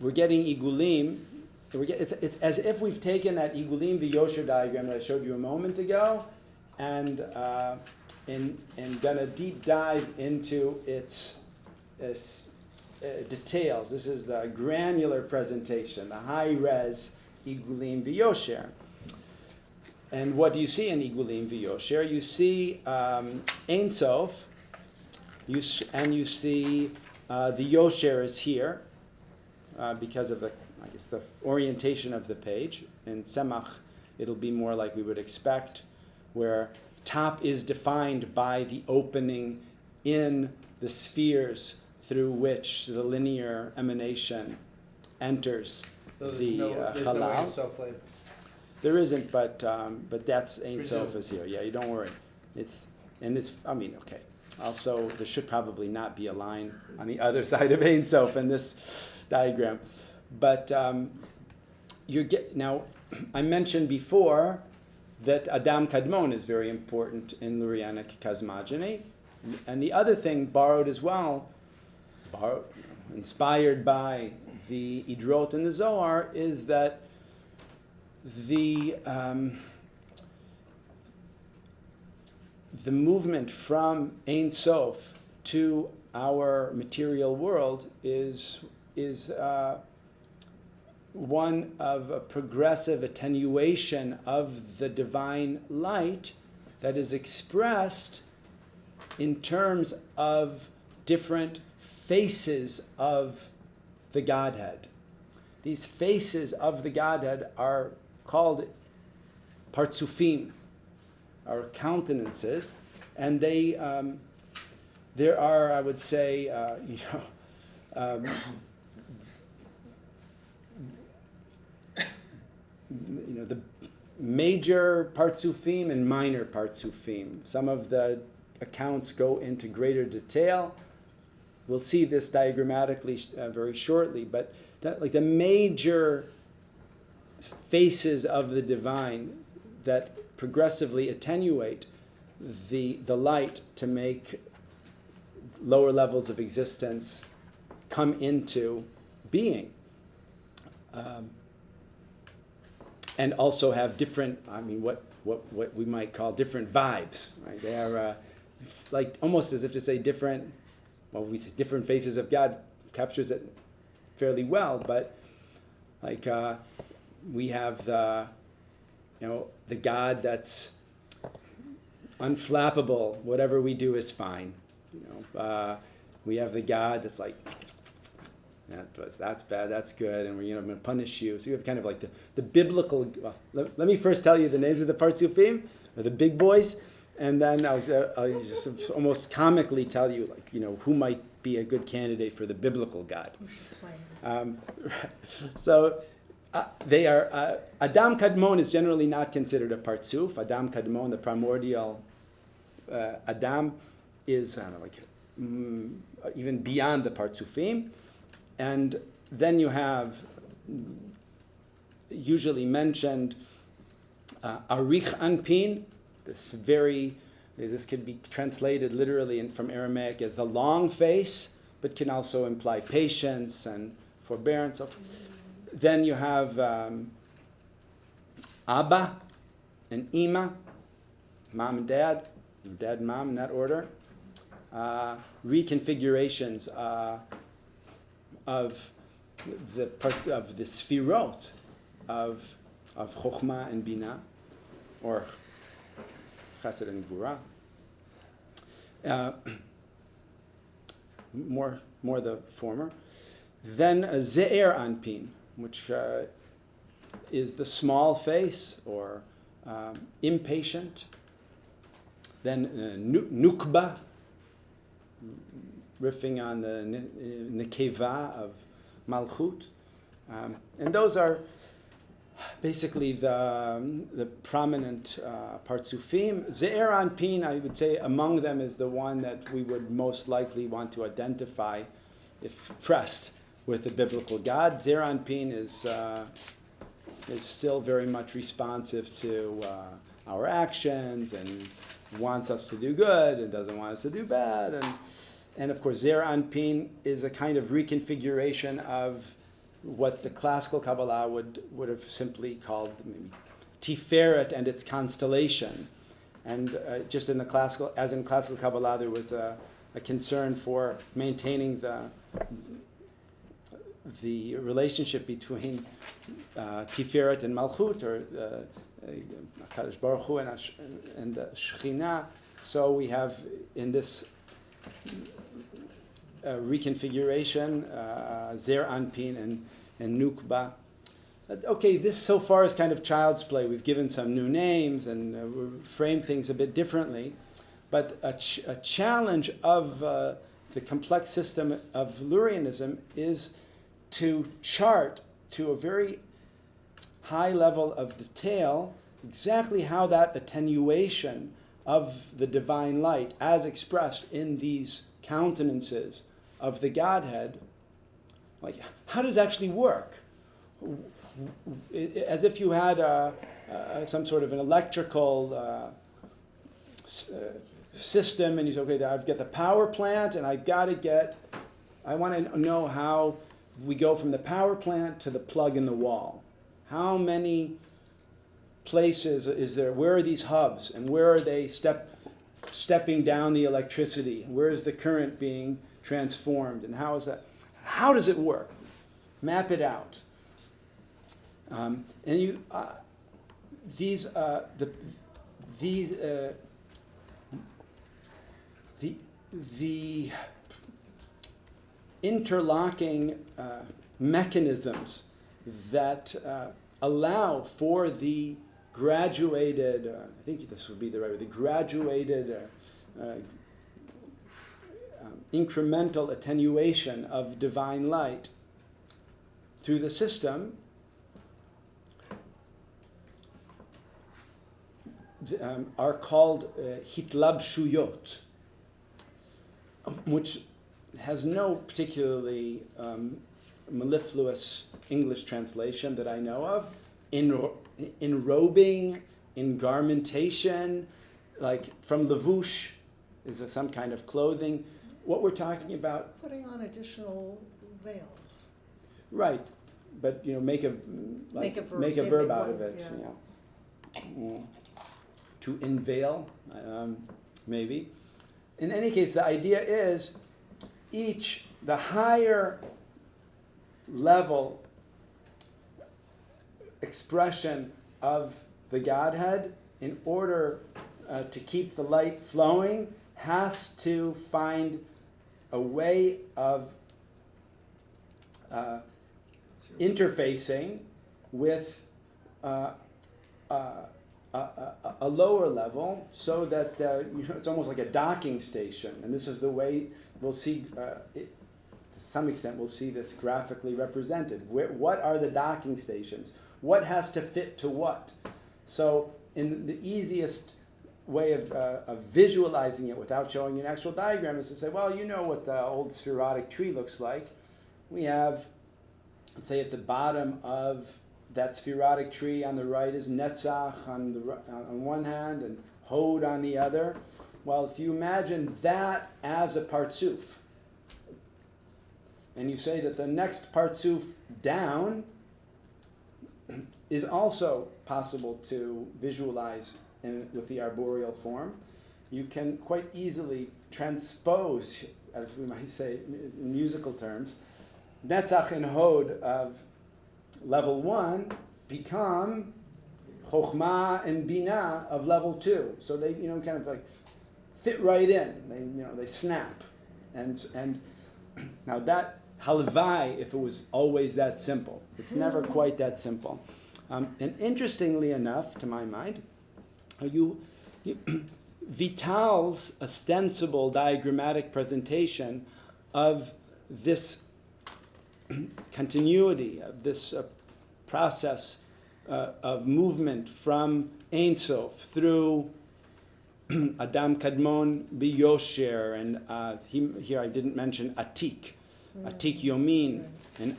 we're getting Igulim. It's as if we've taken that Igulim V'Yosher diagram that I showed you a moment ago and done a deep dive into its details. This is the granular presentation, the high-res Igulim V'Yosher. And what do you see in Igulim V'Yosher? You see Ein Sof, and you see the Yosher is here because of the orientation of the page. In Tzemach, it'll be more like we would expect, where top is defined by the opening in the spheres through which the linear emanation enters So the there's no Halal. Ein Sof label. There isn't, but that's Ein Sof Presumed. is here. Yeah, you don't worry. Okay. Also, there should probably not be a line on the other side of Ein Sof in this diagram. But now, I mentioned before that Adam Kadmon is very important in Lurianic cosmogony. And the other thing borrowed as well, inspired by the Idrot and the Zohar, is that the movement from Ein Sof to our material world is one of a progressive attenuation of the divine light that is expressed in terms of different faces of the Godhead. These faces of the Godhead are called partsufim, are countenances, and they there are, I would say, the major partsufim and minor partsufim. Some of the accounts go into greater detail. We'll see this diagrammatically very shortly, but like the major faces of the divine that progressively attenuate the light to make lower levels of existence come into being. And also have different, what we might call different vibes, right? They are like almost as if to say different, we say different faces of God captures it fairly well, but like we have the God that's unflappable, whatever we do is fine. We have the God that's like, that's bad, that's good, and we're going to punish you. So you have kind of like the biblical. Well, let me first tell you the names of the partsufim, or the big boys, and then I'll just almost comically tell you who might be a good candidate for the biblical God. So they are Adam Kadmon is generally not considered a partsuf. Adam Kadmon, the primordial Adam, is even beyond the partsufim. And then you have usually mentioned Arich Anpin. This could be translated literally from Aramaic as the long face, but can also imply patience and forbearance. Then you have Abba and Ima, mom and dad and mom in that order. Reconfigurations of the sfirot of Chokhmah and Bina, or Chesed and Gvura. More the former. Then Ze'er Anpin, which is the small face or impatient. Then Nukba, riffing on the Nekeva of Malchut. And those are basically the prominent partsufim. Ze'er Anpin, I would say, among them is the one that we would most likely want to identify if pressed with the biblical God. Ze'er Anpin is still very much responsive to our actions and wants us to do good and doesn't want us to do bad. And of course, Ze'er Anpin is a kind of reconfiguration of what the classical Kabbalah would have simply called maybe Tiferet and its constellation. And just in classical Kabbalah, there was a concern for maintaining the relationship between Tiferet and Malchut, or Kadosh Baruch Hu and the Shekhinah. So we have in this reconfiguration, Ze'er Anpin and Nukba. Okay, this so far is kind of child's play. We've given some new names and we've framed things a bit differently. But a challenge of the complex system of Lurianism is to chart to a very high level of detail exactly how that attenuation of the divine light, as expressed in these countenances of the Godhead, like how does it actually work? As if you had some sort of an electrical system, and you say, okay, I've got the power plant, and I want to know how we go from the power plant to the plug in the wall. How many places is there? Where are these hubs, and where are they stepping down the electricity? Where is the current being transformed, and how is that? How does it work? Map it out. And you the interlocking mechanisms that allow for the graduated, I think this would be the right word, the graduated incremental attenuation of divine light through the system, are called hitlabshuyot, which has no particularly mellifluous English translation that I know of. Enrobing, engarmentation, like from levush is some kind of clothing. What we're talking about, Putting on additional veils. right? But make a verb out of it. Yeah. To unveil, maybe. In any case, the idea is the higher level expression of the Godhead, in order to keep the light flowing, has to find a way of interfacing with a lower level, so that it's almost like a docking station. And this is the way we'll see, to some extent, we'll see this graphically represented. What are the docking stations? What has to fit to what? So in the easiest way of visualizing it without showing an actual diagram is to say, well, you know what the old spherotic tree looks like. We have, let's say at the bottom of that spherotic tree on the right is Netzach on one hand and Hod on the other. Well, if you imagine that as a partsuf, and you say that the next partsuf down is also possible to visualize with the arboreal form, you can quite easily transpose, as we might say in musical terms, Netzach and Hod of level 1 become Chokhmah and Binah of level 2. So they, kind of like fit right in. They snap. And now that halvai, if it was always that simple, it's never quite that simple. And interestingly enough, to my mind, Vital's ostensible diagrammatic presentation of this continuity, of this process of movement from Ein Sof through Adam Kadmon Biyosher, and here I didn't mention Atik Yomin, and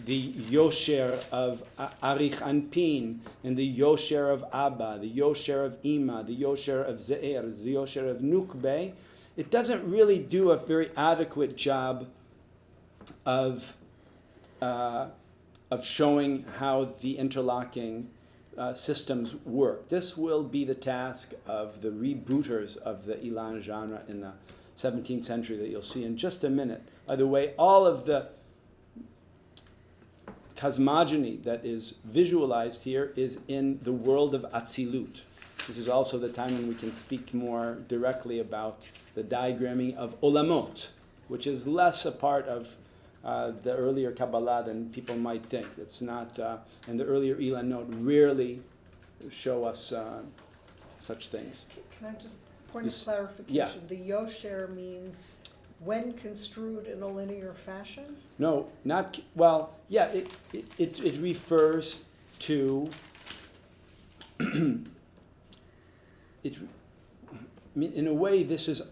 the Yosher of Arich Anpin, and the Yosher of Abba, the Yosher of Ima, the Yosher of Ze'er, the Yosher of Nukbe. It doesn't really do a very adequate job of showing how the interlocking systems work. This will be the task of the rebooters of the Ilan genre in the 17th century that you'll see in just a minute. By the way, all of the cosmogony that is visualized here is in the world of Atzilut. This is also the time when we can speak more directly about the diagramming of Olamot, which is less a part of the earlier Kabbalah than people might think. It's not, and the earlier Ilanot rarely show us such things. Can I just point of Yes. clarification? Yeah. The Yosher means when construed in a linear fashion? No, not, well, yeah, it refers to, I mean, in a way, this is,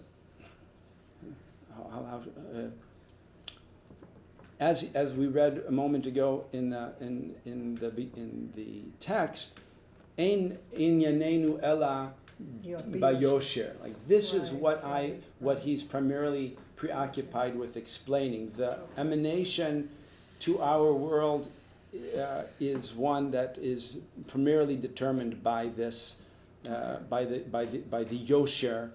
as we read a moment ago in the text, Ein inyanenu ela bayosher. Like this is what he's primarily preoccupied with explaining. The emanation to our world is one that is primarily determined by this, by the Yosher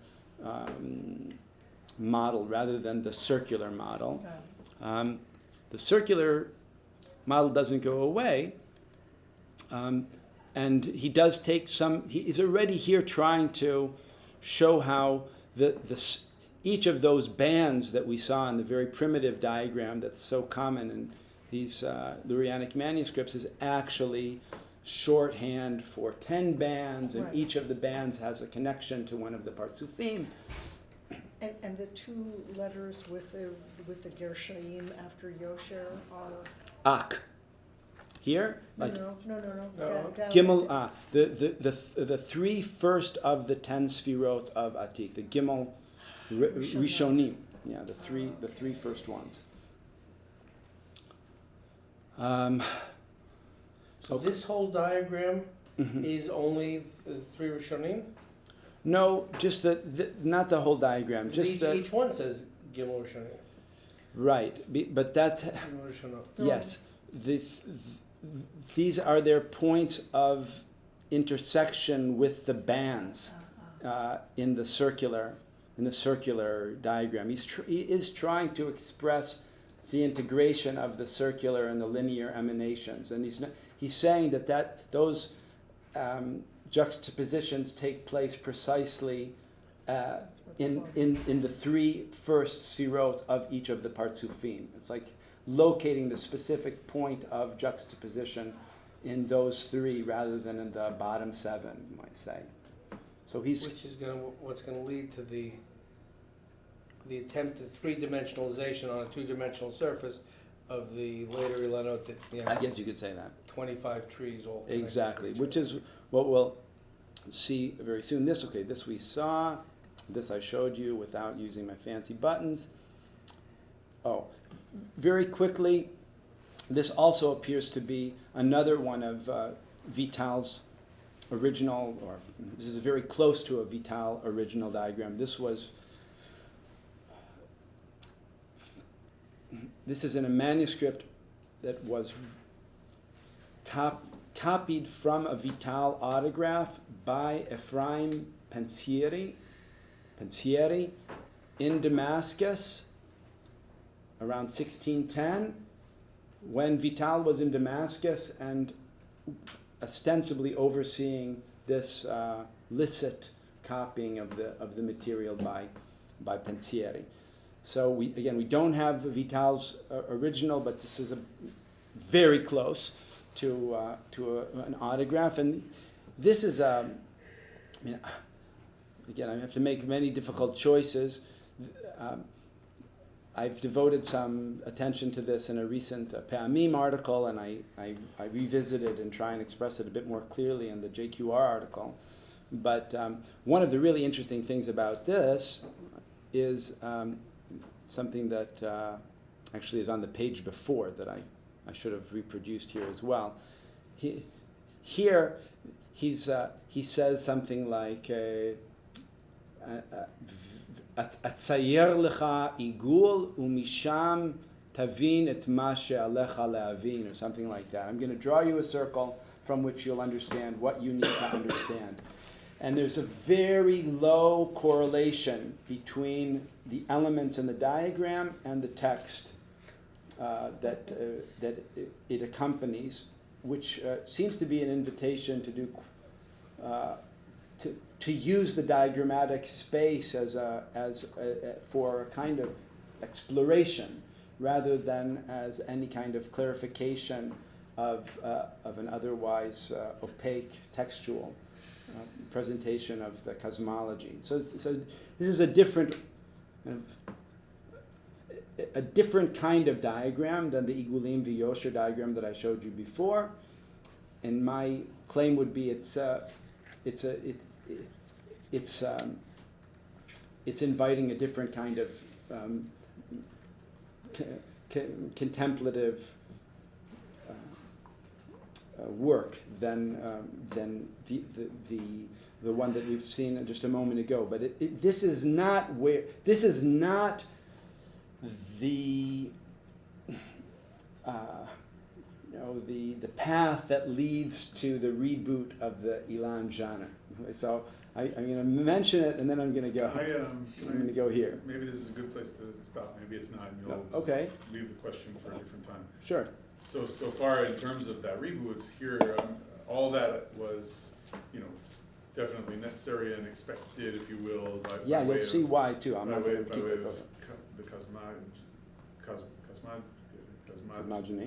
model rather than the circular model. The circular model doesn't go away, and he does take some. He is already here trying to show how each of those bands that we saw in the very primitive diagram that's so common in these Lurianic manuscripts is actually shorthand for 10 bands, and Right. each of the bands has a connection to one of the Partsufim. And the two letters with the Gershaim after Yosher are, Ak. Here, like no, No. down. Gimel, the three first of the 10 Sfirot of Atik, the Gimel Rishonim, yeah, the three first ones. So Okay. this whole diagram Mhm. is only the three Rishonim? No, just not the whole diagram, Because just the, each one says Gimel Rishonim. right, but that, Gimel Rishonim. yes, these are their points of intersection with the bands in the circular diagram. He is trying to express the integration of the circular and the linear emanations, and he's saying that those juxtapositions take place precisely in the three first sfirot of each of the Partsufim. It's like locating the specific point of juxtaposition in those three rather than in the bottom seven, you might say. So he's Which is what's gonna lead to the attempt at three-dimensionalization on a two-dimensional surface of the later Ilanot that, you know, I guess you could say that. 25 trees all connected to Exactly, each which other. is what we'll see very soon. This we saw. This I showed you without using my fancy buttons. Oh, very quickly, this also appears to be another one of Vital's original, or this is very close to a Vital original diagram. This is in a manuscript that was copied from a Vital autograph by Ephraim Pensieri in Damascus around 1610, when Vital was in Damascus and ostensibly overseeing this licit copying of the material by Pensieri. So we don't have Vital's original, but this is very close to an autograph, and this is again, I have to make many difficult choices. I've devoted some attention to this in a recent Pe'amim article, and I revisited and try and express it a bit more clearly in the JQR article. But one of the really interesting things about this is something that actually is on the page before that I should have reproduced here as well. He says something like Atzayer lecha igul umisham tavin et ma she'alecha le'avin, or something like that. I'm going to draw you a circle from which you'll understand what you need to understand. And there's a very low correlation between the elements in the diagram and the text that it accompanies, which seems to be an invitation to do to use the diagrammatic space for a kind of exploration rather than as any kind of clarification of an otherwise opaque textual presentation of the cosmology. So this is a different kind of diagram than the Igulim V'Yosher diagram that I showed you before. And my claim would be it's inviting a different kind of contemplative work than the one that we've seen just a moment ago. But this is not the the path that leads to the reboot of the Ilan genre. So I'm going to mention it, and then I'm going to go. I'm going to go here. Maybe this is a good place to stop. Maybe it's not. And No, you'll okay. leave the question for a different time. Sure. So far in terms of that reboot, here all that was, definitely necessary and expected, if you will, by Yeah, by you'll way see of, why too. I'm by not way, going to by keep way it of over. the Cosmogony.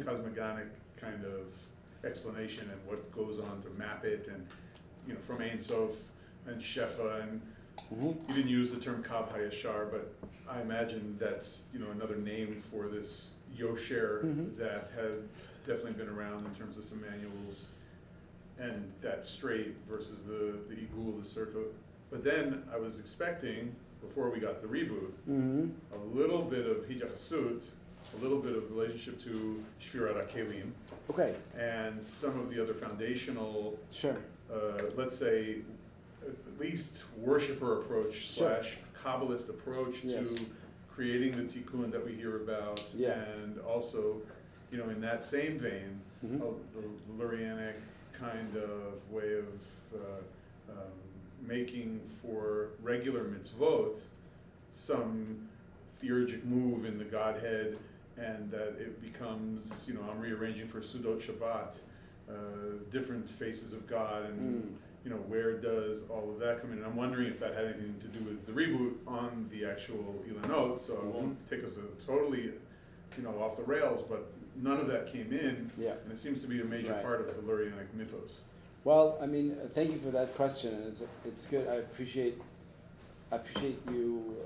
cosmogonic kind of explanation and what goes on to map it, and from Ein Sof and Shefa, and Mhm. you didn't use the term Kav HaYashar, but I imagine that's another name for this Yosher Mhm. that had definitely been around in terms of some manuals, and that straight versus the Igul, the Circle. But then I was expecting, before we got to the reboot, Mhm. a little bit of Hijachasut, a little bit of relationship to Shvirat HaKelim, Okay, and some of the other foundational, sure. let's say, at least worshiper approach Sure. / Kabbalist approach Yes. to creating the tikkun that we hear about, Yeah. and also, in that same vein, Mhm. the Lurianic kind of way of making for regular mitzvot some theurgic move in the Godhead, and that it becomes, I'm rearranging for Sudot Shabbat, different faces of God, and where does all of that come in? And I'm wondering if that had anything to do with the reboot on the actual Ilanot, so I won't take us totally, off the rails, but none of that came in, Yeah. and it seems to be a major Right. part of the Lurianic mythos. Well, I mean, thank you for that question, and it's good. I appreciate you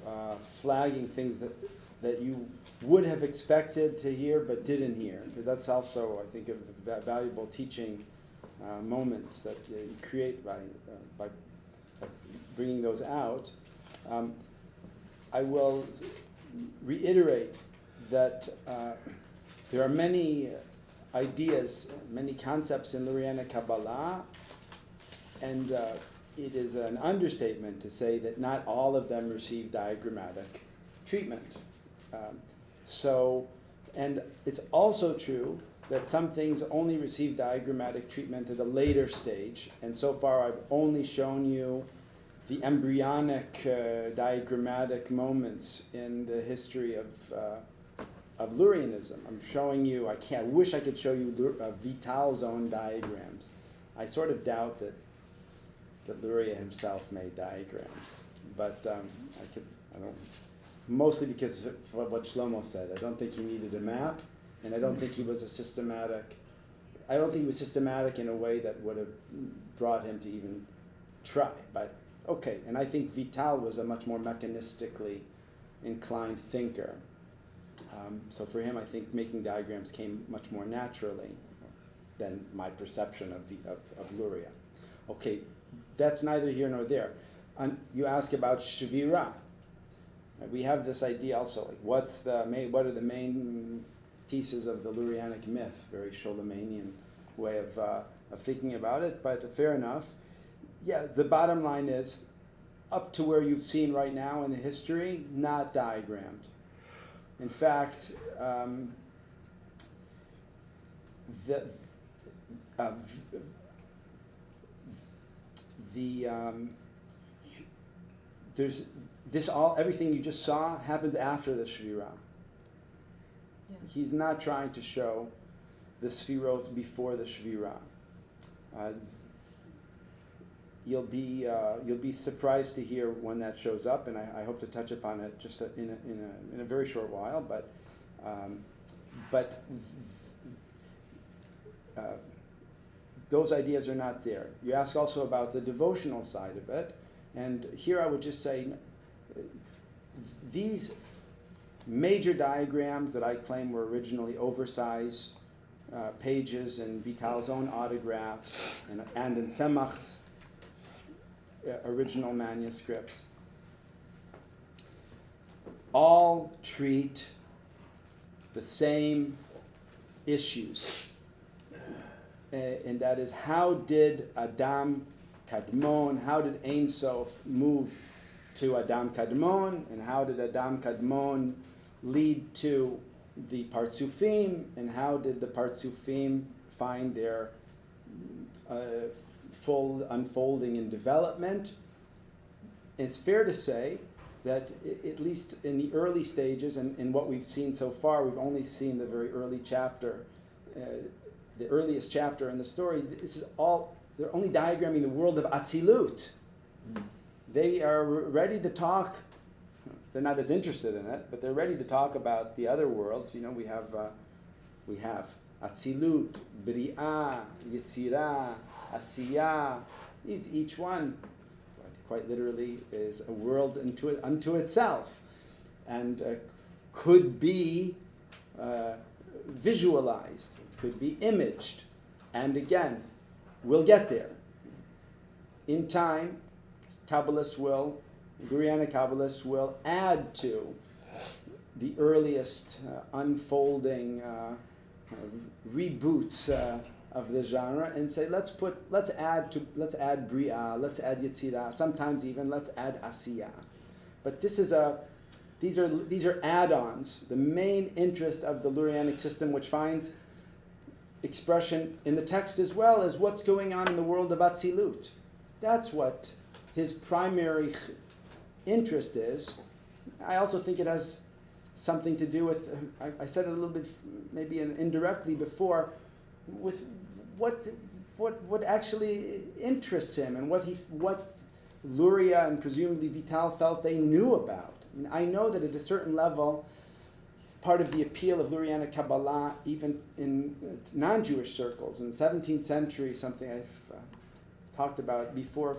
flagging things that you would have expected to hear but didn't hear, because that's also, I think, a valuable teaching moments that you create by bringing those out. I will reiterate that there are many ideas, many concepts in Lurianic Kabbalah, and it is an understatement to say that not all of them receive diagrammatic treatment. And it's also true that some things only receive diagrammatic treatment at a later stage, and so far I've only shown you the embryonic diagrammatic moments in the history of Lurianism. I'm showing you, I wish I could show you Vital zone diagrams. I sort of doubt that Luria himself made diagrams, but I don't, mostly because of what Shlomo said. I don't think he needed a map, and I don't think he was systematic in a way that would have brought him to even try, but okay. And I think Vital was a much more mechanistically inclined thinker. So for him, I think making diagrams came much more naturally than my perception of Luria. Okay, that's neither here nor there. You ask about Shvira. We have this idea also, like what are the main pieces of the Lurianic myth? Very Sholomanian way of thinking about it, but fair enough. Yeah, the bottom line is, up to where you've seen right now in the history, not diagrammed. In fact, there's everything you just saw happens after the Shvira. Yeah. He's not trying to show the Sfirot before the Shvira. You'll be surprised to hear when that shows up, and I hope to touch upon it just in a very short while. But those ideas are not there. You ask also about the devotional side of it, and here I would just say these major diagrams that I claim were originally oversized pages in Vital's own autographs and in Tzemach's original manuscripts all treat the same issues, and that is, how did Adam Kadmon, how did Ein Sof move to Adam Kadmon, and how did Adam Kadmon lead to the Partsufim, and how did the Partsufim find their full unfolding and development. It's fair to say that at least in the early stages, and what we've seen so far, we've only seen the very early chapter, the earliest chapter in the story. This is all they're only diagramming the world of Atzilut. They are ready to talk. They're not as interested in it, but they're ready to talk about the other worlds. You know, we have Atzilut, Bri'ah, Yetzirah, Asiyah. Each one, quite literally, is a world unto itself, and could be visualized, could be imaged, and again, we'll get there. In time, Lurianic Kabbalists will add to the earliest unfolding reboots of the genre and say, let's add Bri'ah, let's add Yetzirah, sometimes even let's add Asiyah. But these are add-ons. The main interest of the Lurianic system, which finds expression in the text as well, is what's going on in the world of Atzilut. That's what his primary interest is. I also think it has something to do with, I said it a little bit maybe indirectly before, with what actually interests him and what Luria and presumably Vital felt they knew about. And I know that at a certain level, part of the appeal of Lurianic Kabbalah, even in non-Jewish circles, in the 17th century, something I've talked about before,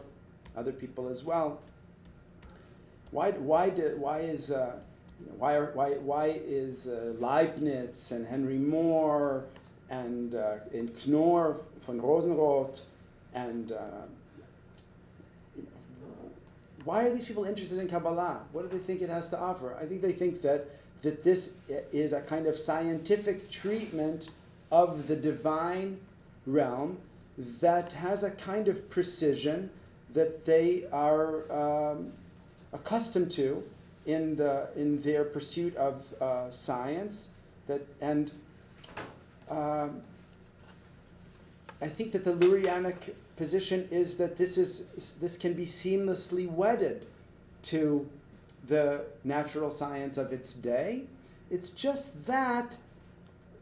other people as well. Why is Leibniz and Henry Moore and Knorr von Rosenroth and why are these people interested in Kabbalah? What do they think it has to offer? I think they think that this is a kind of scientific treatment of the divine realm that has a kind of precision that they are accustomed to in their pursuit of science. I think that the Lurianic position is that this can be seamlessly wedded to the natural science of its day. It's just that,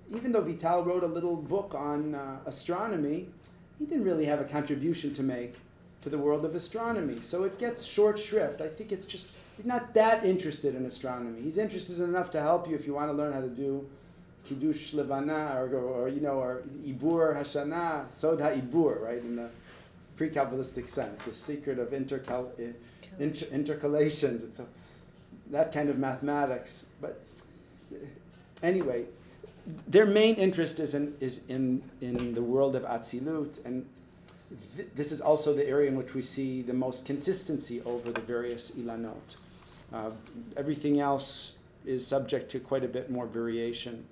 even though Vital wrote a little book on astronomy, he didn't really have a contribution to make to the world of astronomy. So it gets short shrift. I think it's just, he's not that interested in astronomy. He's interested enough to help you if you want to learn how to do Kiddush Levana or Ibur Hashanah, Sod HaIbur, right, in the pre-Kabbalistic sense, the secret of intercalations. It's that kind of mathematics. But anyway, their main interest is in the world of Atzilut, and this is also the area in which we see the most consistency over the various Ilanot. Everything else is subject to quite a bit more variation.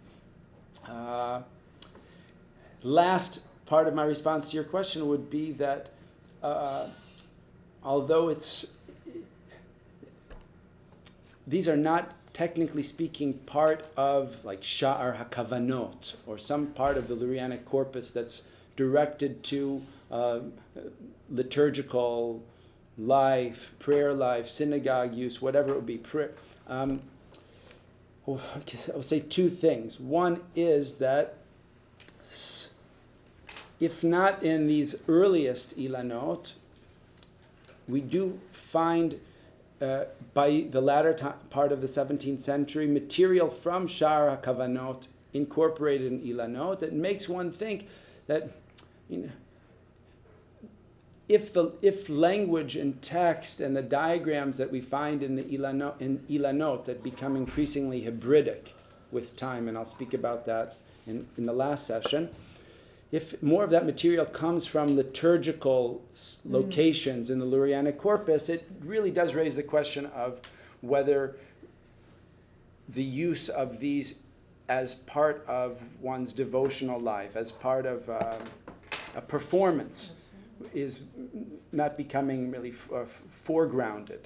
Last part of my response to your question would be that although these are not technically speaking part of like Sha'ar HaKavanot or some part of the Lurianic corpus that's directed to liturgical life, prayer life, synagogue use, whatever it would be. I'll say two things. One is that if not in these earliest Ilanot, we do find by the latter part of the 17th century material from Sha'ar HaKavanot incorporated in Ilanot that makes one think that, if language and text and the diagrams that we find in the Ilanot that become increasingly Hebridic with time, and I'll speak about that in the last session, if more of that material comes from liturgical locations in the Lurianic corpus, it really does raise the question of whether the use of these as part of one's devotional life, as part of a performance, is not becoming really foregrounded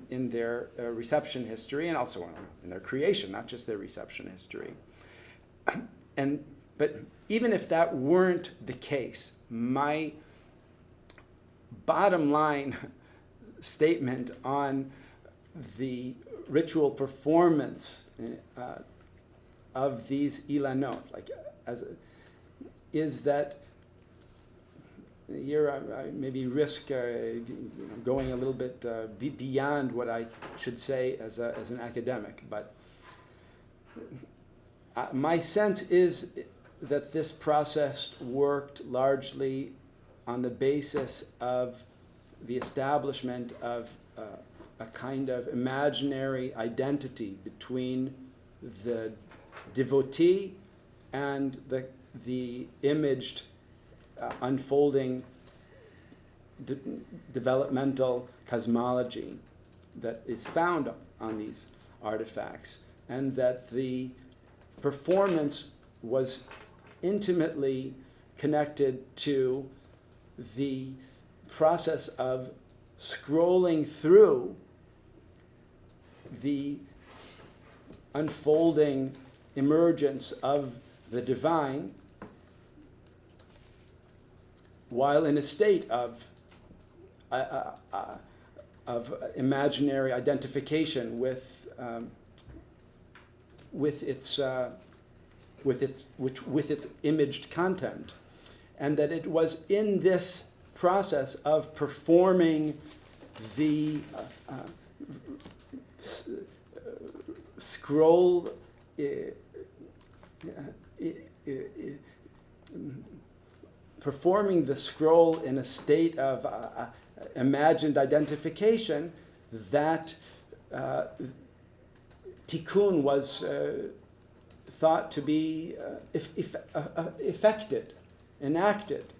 in their reception history, and also in their creation, not just their reception history. But even if that weren't the case, my bottom line statement on the ritual performance of these Ilanot, is that here I maybe risk going a little bit beyond what I should say as an academic, but my sense is that this process worked largely on the basis of the establishment of a kind of imaginary identity between the devotee and the imaged unfolding developmental cosmology that is found on these artifacts, and that the performance was intimately connected to the process of scrolling through the unfolding emergence of the divine while in a state of imaginary identification with its imaged content, and that it was in this process of performing the scroll performing the scroll in a state of imagined identification that tikkun was thought to be effected, enacted.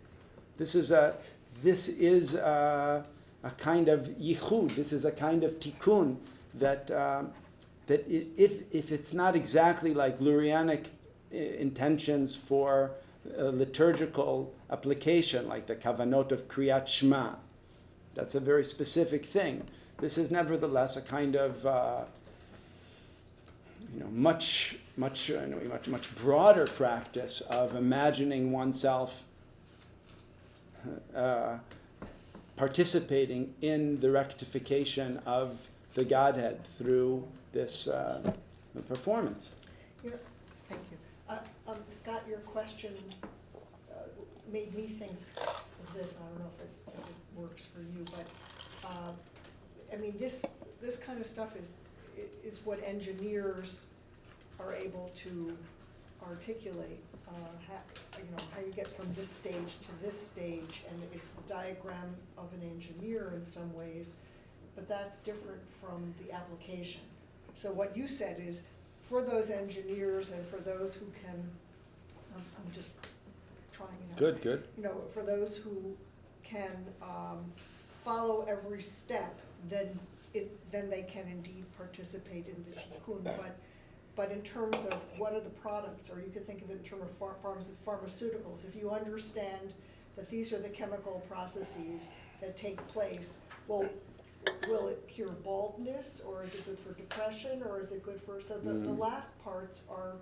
This is a kind of yichud. This is a kind of tikkun that if it's not exactly like Lurianic intentions for liturgical application, like the kavanot of Kriyat Shema, that's a very specific thing. This is nevertheless a kind of much broader practice of imagining oneself participating in the rectification of the Godhead through this performance. Thank you. Scott, your question made me think of this. I don't know if it works for you, but this kind of stuff is what engineers are able to articulate. How you get from this stage to this stage, and it's the diagram of an engineer in some ways, but that's different from the application. So what you said is, for those engineers and for those who can, I'm just trying it out. Good. For those who can follow every step, then they can indeed participate in the tikkun. But in terms of what are the products, or you could think of it in terms of pharmaceuticals, if you understand that these are the chemical processes that take place, well, will it cure baldness, or is it good for depression, or is it good for, so the last parts are,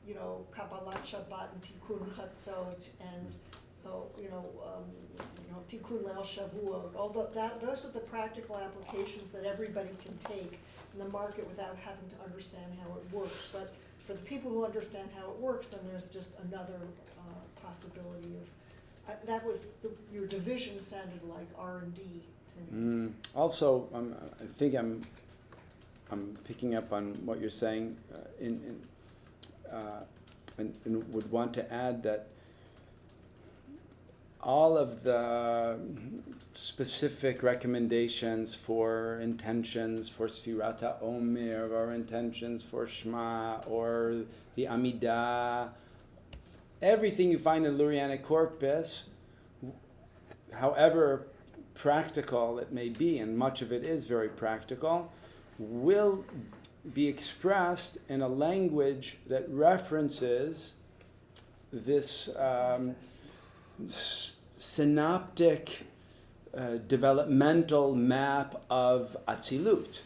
Kabbalat Shabbat and Tikkun Chatzot and, Tikkun Leil Shavua. Those are the practical applications that everybody can take in the market without having to understand how it works. But for the people who understand how it works, then there's just another possibility of, your division sounded like R&D to me. Also, I think I'm picking up on what you're saying, and would want to add that all of the specific recommendations for intentions for Sfirat HaOmer, or intentions for Shema, or the Amidah, everything you find in the Lurianic corpus, however practical it may be, and much of it is very practical, will be expressed in a language that references this synoptic developmental map of Atzilut.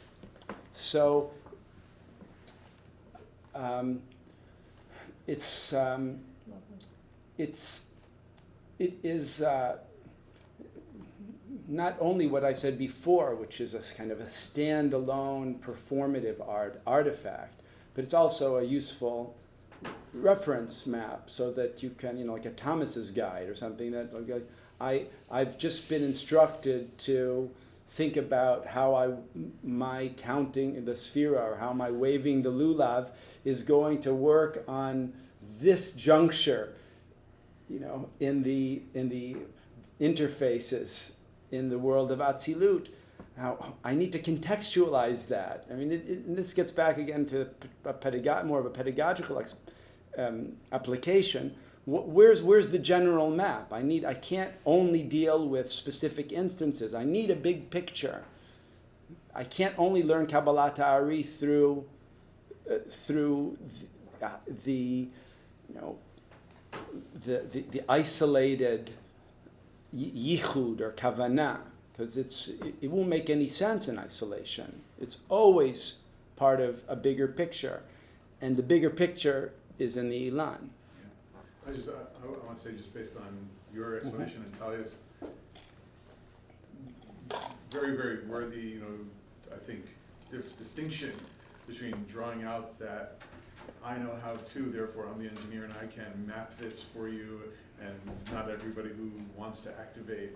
So it is not only what I said before, which is a kind of a standalone performative artifact, but it's also a useful reference map, so that you can, like a Thomas's guide or something, that I've just been instructed to think about how my counting the sphera, or how my waving the lulav is going to work on this juncture, in the interfaces in the world of Atzilut. Now, I need to contextualize that. I mean, and this gets back again to more of a pedagogical application. Where's the general map? I can't only deal with specific instances. I need a big picture. I can't only learn Kabbalat Ha'ari through the isolated yichud or kavanah, because it won't make any sense in isolation. It's always part of a bigger picture, and the bigger picture is in the Ilan. I want to say, just based on your explanation and Talia's, very, very worthy, I think, distinction between drawing out that I know how to, therefore I'm the engineer and I can map this for you, and not everybody who wants to activate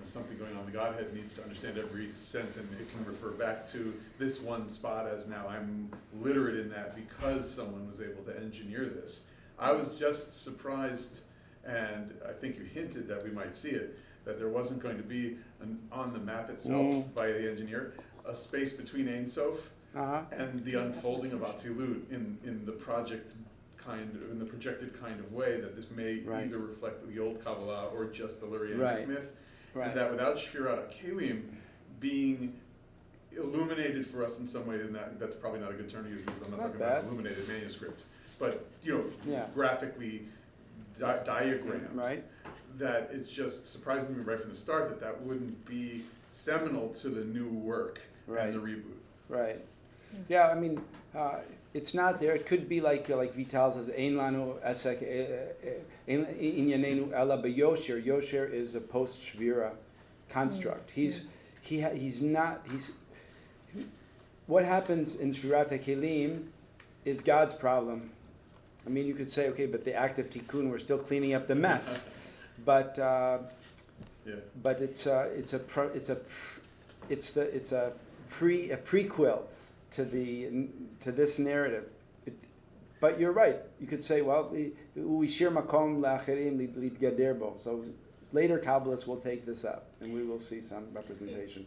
something going on in the Godhead needs to understand every sense, and it can refer back to this one spot as now I'm literate in that because someone was able to engineer this. I was just surprised, and I think you hinted that we might see it, that there wasn't going to be on the map itself by the engineer a space between Ein Sof and the unfolding of Atzilut in the projected kind of way, that this may either reflect the old Kabbalah or just the Lurianic myth, and that without Shvirat HaKelim being illuminated for us in some way, and that's probably not a good term to use because I'm not talking about illuminated manuscript, but graphically diagrammed, that it's just surprising me right from the start that wouldn't be seminal to the new work and the reboot. Right. Yeah, I mean, it's not there. It could be like Vital says, Ein lanu esek inyanenu ela b'yosher. Yosher is a post-Shvira construct. What happens in Shvirat HaKelim is God's problem. I mean, you could say, okay, but the act of tikkun, we're still cleaning up the mess, but it's a prequel to this narrative. But you're right. You could say, well, we shir makom la'acherim litgader bo. So later Kabbalists will take this up, and we will see some representation.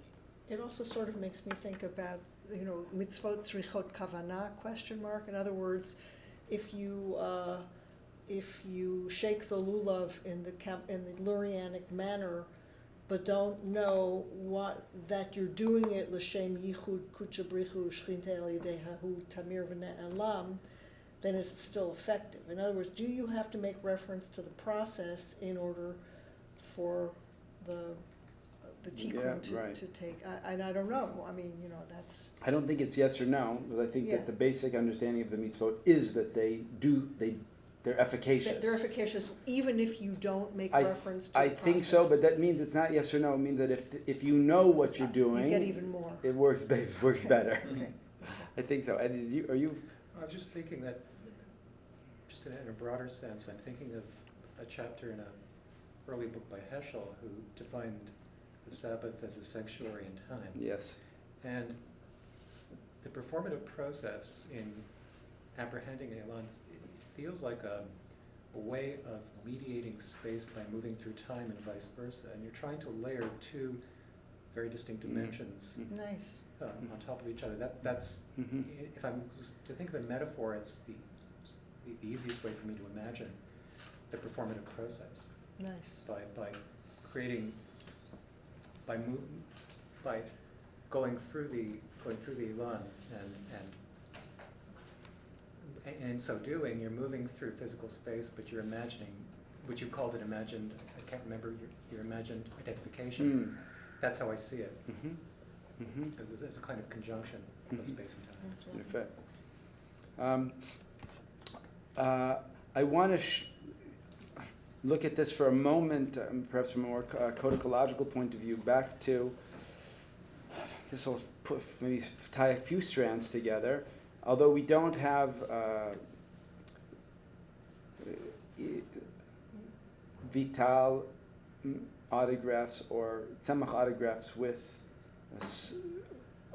It also sort of makes me think about, mitzvot tzrichot kavanah, ? In other words, if you shake the lulav in the Lurianic manner, but don't know that you're doing it l'shem yichud kutchabrichu shchinte el yedei hahu tamir v'ne'elam, then is it still effective? In other words, do you have to make reference to the process in order for the tikkun to take? I don't know. I mean, that's. I don't think it's yes or no, but I think that the basic understanding of the mitzvot is that they're efficacious. They're efficacious even if you don't make reference to the process. I think so, but that means it's not yes or no. It means that if you know what you're doing, you get even more. It works better. Okay. I think so. And are you? I was just thinking that, just in a broader sense, I'm thinking of a chapter in an early book by Heschel who defined the Sabbath as a sanctuary in time. Yes. And the performative process in apprehending an Ilan, it feels like a way of mediating space by moving through time and vice versa. And you're trying to layer two very distinct dimensions Nice. On top of each other. That's if I'm to think of a metaphor, it's the easiest way for me to imagine the performative process. Nice. By creating, by going through the Ilan, and in so doing, you're moving through physical space, but you're imagining, which you called it imagined, I can't remember, your imagined identification. That's how I see it. Because it's a kind of conjunction of space and time. I want to look at this for a moment, perhaps from a more codicological point of view, back to, this will maybe tie a few strands together, although we don't have Vital autographs or tzemach autographs with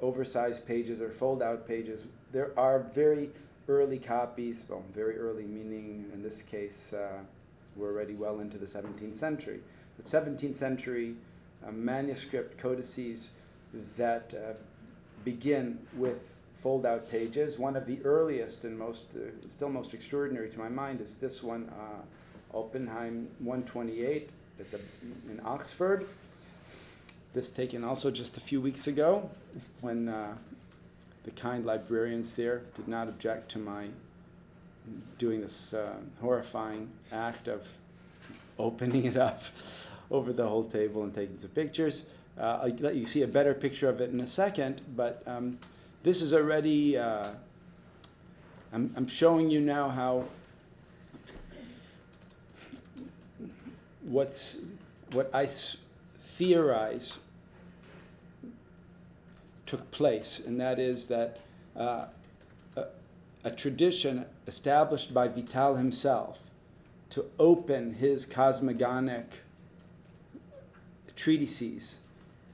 oversized pages or fold-out pages. There are very early copies, well, very early meaning in this case we're already well into the 17th century. But 17th century manuscript codices that begin with fold-out pages. One of the earliest and still most extraordinary to my mind is this one, Oppenheim 128 in Oxford. This taken also just a few weeks ago when the kind librarians there did not object to my doing this horrifying act of opening it up over the whole table and taking some pictures. I'll let you see a better picture of it in a second, but this is already, I'm showing you now how what I theorize took place, and that is that a tradition established by Vital himself to open his cosmogonic treatises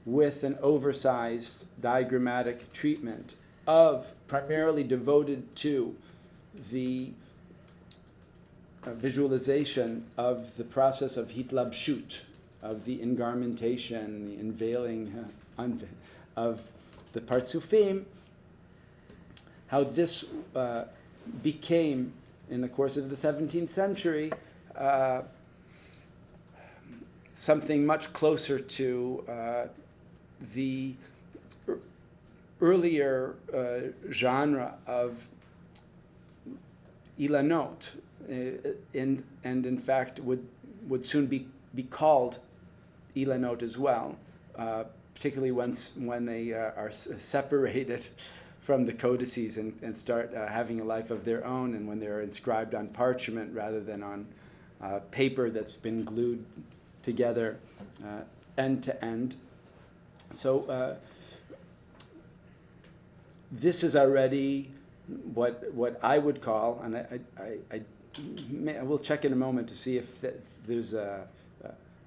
with an oversized diagrammatic treatment of primarily devoted to the visualization of the process of hitlabshut, of the engarmentation, the unveiling of the partsufim, how this became, in the course of the 17th century, something much closer to the earlier genre of Ilanot, and in fact would soon be called Ilanot as well, particularly when they are separated from the codices and start having a life of their own, and when they're inscribed on parchment rather than on paper that's been glued together end to end. So this is already what I would call, and I will check in a moment to see if there's a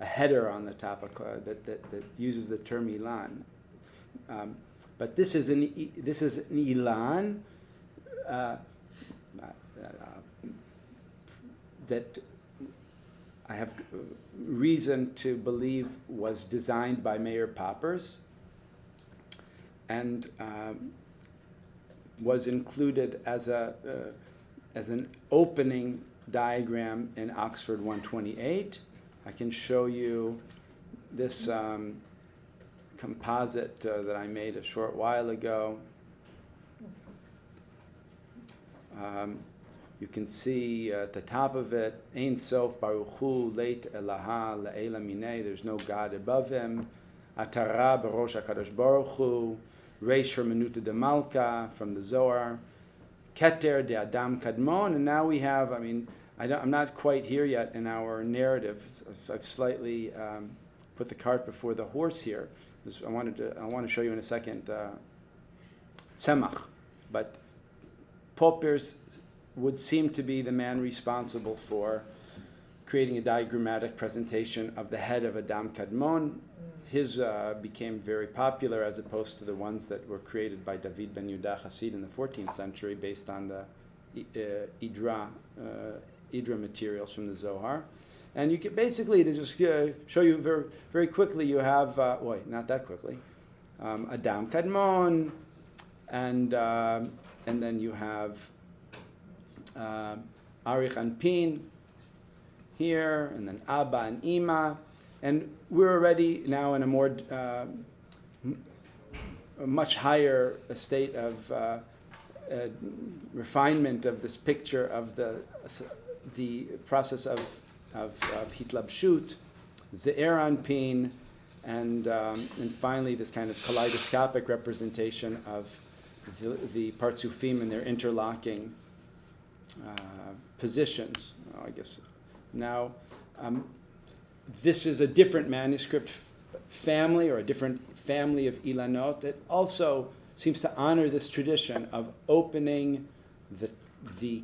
header on the topic that uses the term Ilan. But this is an Ilan that I have reason to believe was designed by Meir Poppers and was included as an opening diagram in Oxford 128. I can show you this composite that I made a short while ago. You can see at the top of it, Ein Sof Baruch Hu Leit Elaha Le'ela Minei. There's no God above him. Atara Barosh HaKadosh Baruch Hu. Reish Hermenuta de Malka from the Zohar. Keter de Adam Kadmon. And now we have, I'm not quite here yet in our narrative. I've slightly put the cart before the horse here. I want to show you in a second Tzemach, but Poppers would seem to be the man responsible for creating a diagrammatic presentation of the head of Adam Kadmon. His became very popular as opposed to the ones that were created by David ben Yehuda Hasid in the 14th century based on the Idra materials from the Zohar. And you can basically, to just show you very, very quickly, you have, not that quickly, Adam Kadmon, and then you have Arich Anpin here, and then Abba and Ima, and we're already now in a more, a much higher state of refinement of this picture of the process of hitlabshut, Ze'er Anpin, and finally this kind of kaleidoscopic representation of the partsufim and their interlocking positions, I guess. Now, this is a different manuscript family, or a different family of Ilanot that also seems to honor this tradition of opening the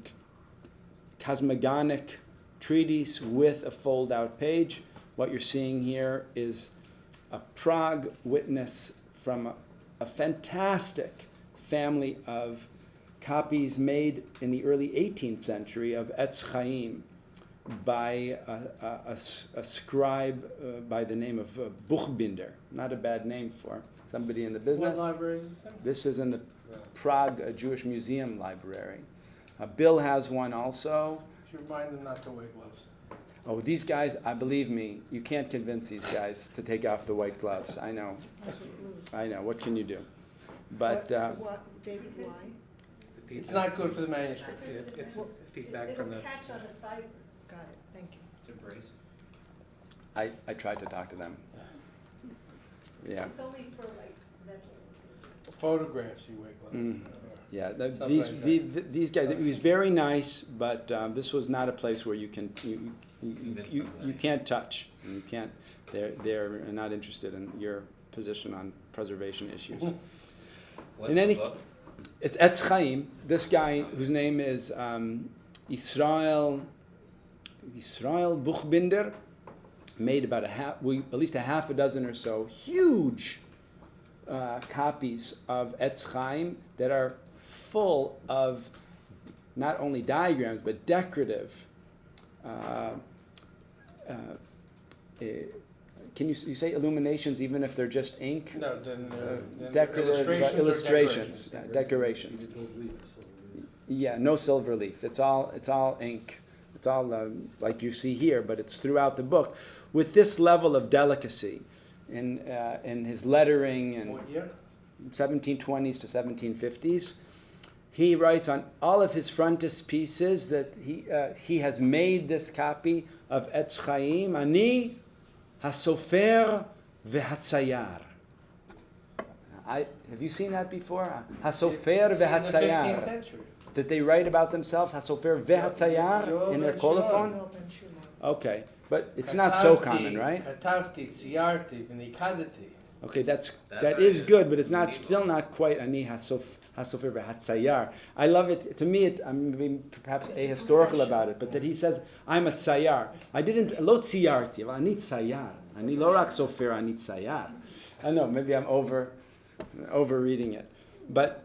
cosmogonic treatise with a fold-out page. what you're seeing here is a Prague witness from a fantastic family of copies made in the early 18th century of Etz Chaim by a scribe by the name of Buchbinder. Not a bad name for somebody in the business. What library is this in? This is in the Prague Jewish Museum Library. Bill has one also. Should remind them not to wear gloves. Oh, these guys, believe me, you can't convince these guys to take off the white gloves. I know. What can you do? But David, why? The It's feedback- not good for the manuscript. It's feedback from the. It'll catch on the fibers. Got it, thank you. I tried to talk to them. Yeah. It's only for like mental. Photographs, you wear gloves. Mm. Yeah, Something like these guys. It was very nice, but this was not a place where you can you can't touch. You can't. They're not interested in your position on preservation issues. What's In the any, book? it's Etz Chaim. This guy whose name is Israel Buchbinder made about at least a half a dozen or so huge copies of Etz Chaim that are full of not only diagrams but decorative. Can you say illuminations even if they're just ink? No, then Decorative illustrations. decorations. Yeah, no silver leaf. It's all ink. It's all like you see here, but it's throughout the book with this level of delicacy in his lettering and What year? 1720s to 1750s. He writes on all of his frontispieces that he has made this copy of Etz Chaim, Ani hasofer v'hatzayar. Have you seen that before? Hasofer It's in the 15th v'hatzayar. century. Did they write about themselves, Hasofer v'hatzayar, in their colophon? Well, Ben Shimon. Okay, but it's not so Katavti, common, right? Katavti, tziyarti, v'nikadati. Okay, that That's is right. good, but it's not We need still one. not quite Ani Hasofer v'hatzayar. I love it. To me, I'm being perhaps It's a ahistorical profession. about it, but that he says, I'm a tzayar. I didn't, lo tziyarti, ani tzayar. Ani lo rak sofer, ani tzayar. I know, maybe I'm overreading it. But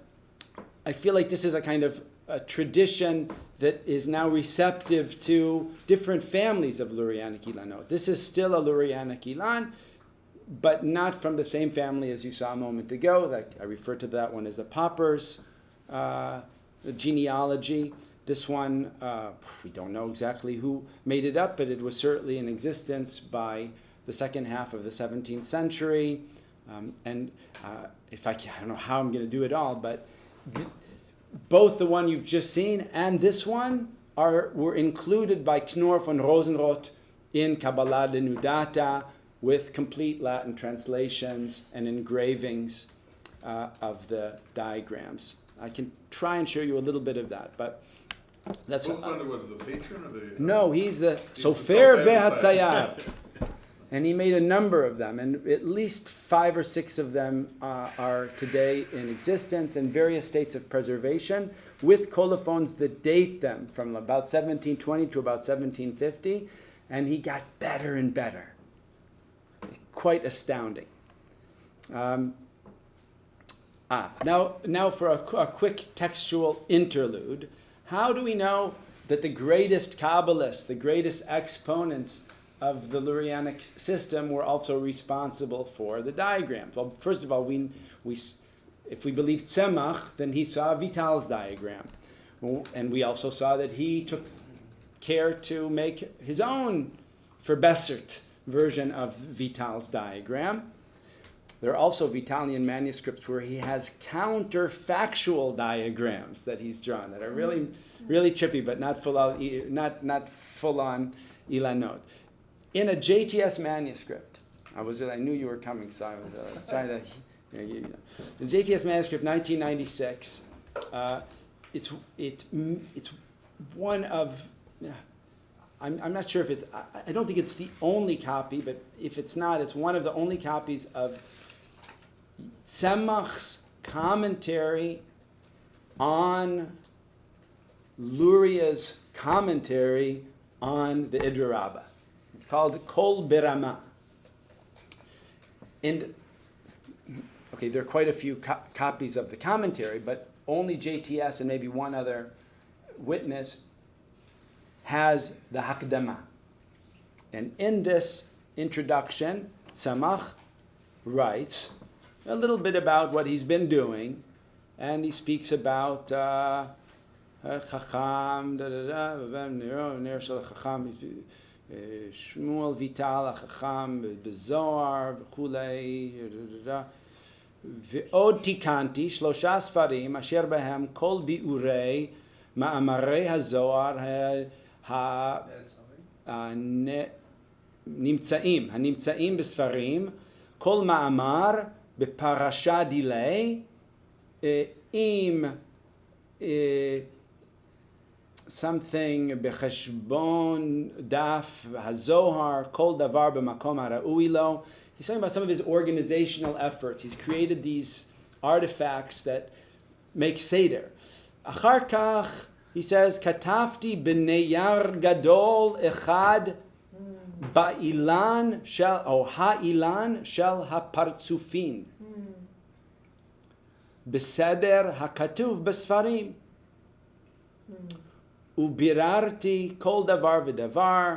I feel like this is a kind of a tradition that is now receptive to different families of Lurianic Ilanot. This is still a Lurianic Ilan, but not from the same family as you saw a moment ago. Like I referred to that one as the Poppers genealogy. This one, we don't know exactly who made it up, but it was certainly in existence by the second half of the 17th century. I don't know how I'm going to do it all, but both the one you've just seen and this one were included by Knorr von Rosenroth in Kabbalah Denudata with complete Latin translations and engravings of the diagrams. I can try and show you a little bit of that, but that's... Buchbinder was the patron or the... No, he's the He's Sofer the self-advertised. Vehatzayar. And he made a number of them, and at least 5 or 6 of them are today in existence in various states of preservation, with colophons that date them from about 1720 to about 1750, and he got better and better. Quite astounding. Now for a quick textual interlude. How do we know that the greatest Kabbalists, the greatest exponents of the Lurianic system were also responsible for the diagrams? Well, first of all, if we believe Tzemach, then he saw Vital's diagram. And we also saw that he took care to make his own verbessert version of Vital's diagram. There are also Vitalian manuscripts where he has counterfactual diagrams that he's drawn that are really, really trippy, but not full on Ilanot. In a JTS manuscript, I knew you were coming, so I was trying to. The JTS manuscript, 1996. It's one of. I'm not sure if it's. I don't think it's the only copy, but if it's not, it's one of the only copies of Tzemach's commentary on Luria's commentary on the Idra Rabbah. It's called Kol Birama. And, okay, there are quite a few copies of the commentary, but only JTS and maybe one other witness has the Hakdama. And in this introduction, Tzemach writes a little bit about what he's been doing, and he speaks about Chacham, Ner Shel Chacham, Shmuel Vital Chacham, Bezoar, V'chulei, V'od tikanti, Shlosha Sfarim, Asher Behem Kol Bi'urei, Ma'amarei HaZohar, הנמצאים בספרים, כל מאמר בפרשה דילי, עם something בחשבון דף הזוהר, כל דבר במקום הראוי לו. He's talking about some of his organizational efforts. He's created these artifacts that make seder. אחר כך, he says, כתבתי בנייר גדול אחד באילן של, או האילן של הפרצופים. בסדר הכתוב בספרים. וביררתי כל דבר ודבר,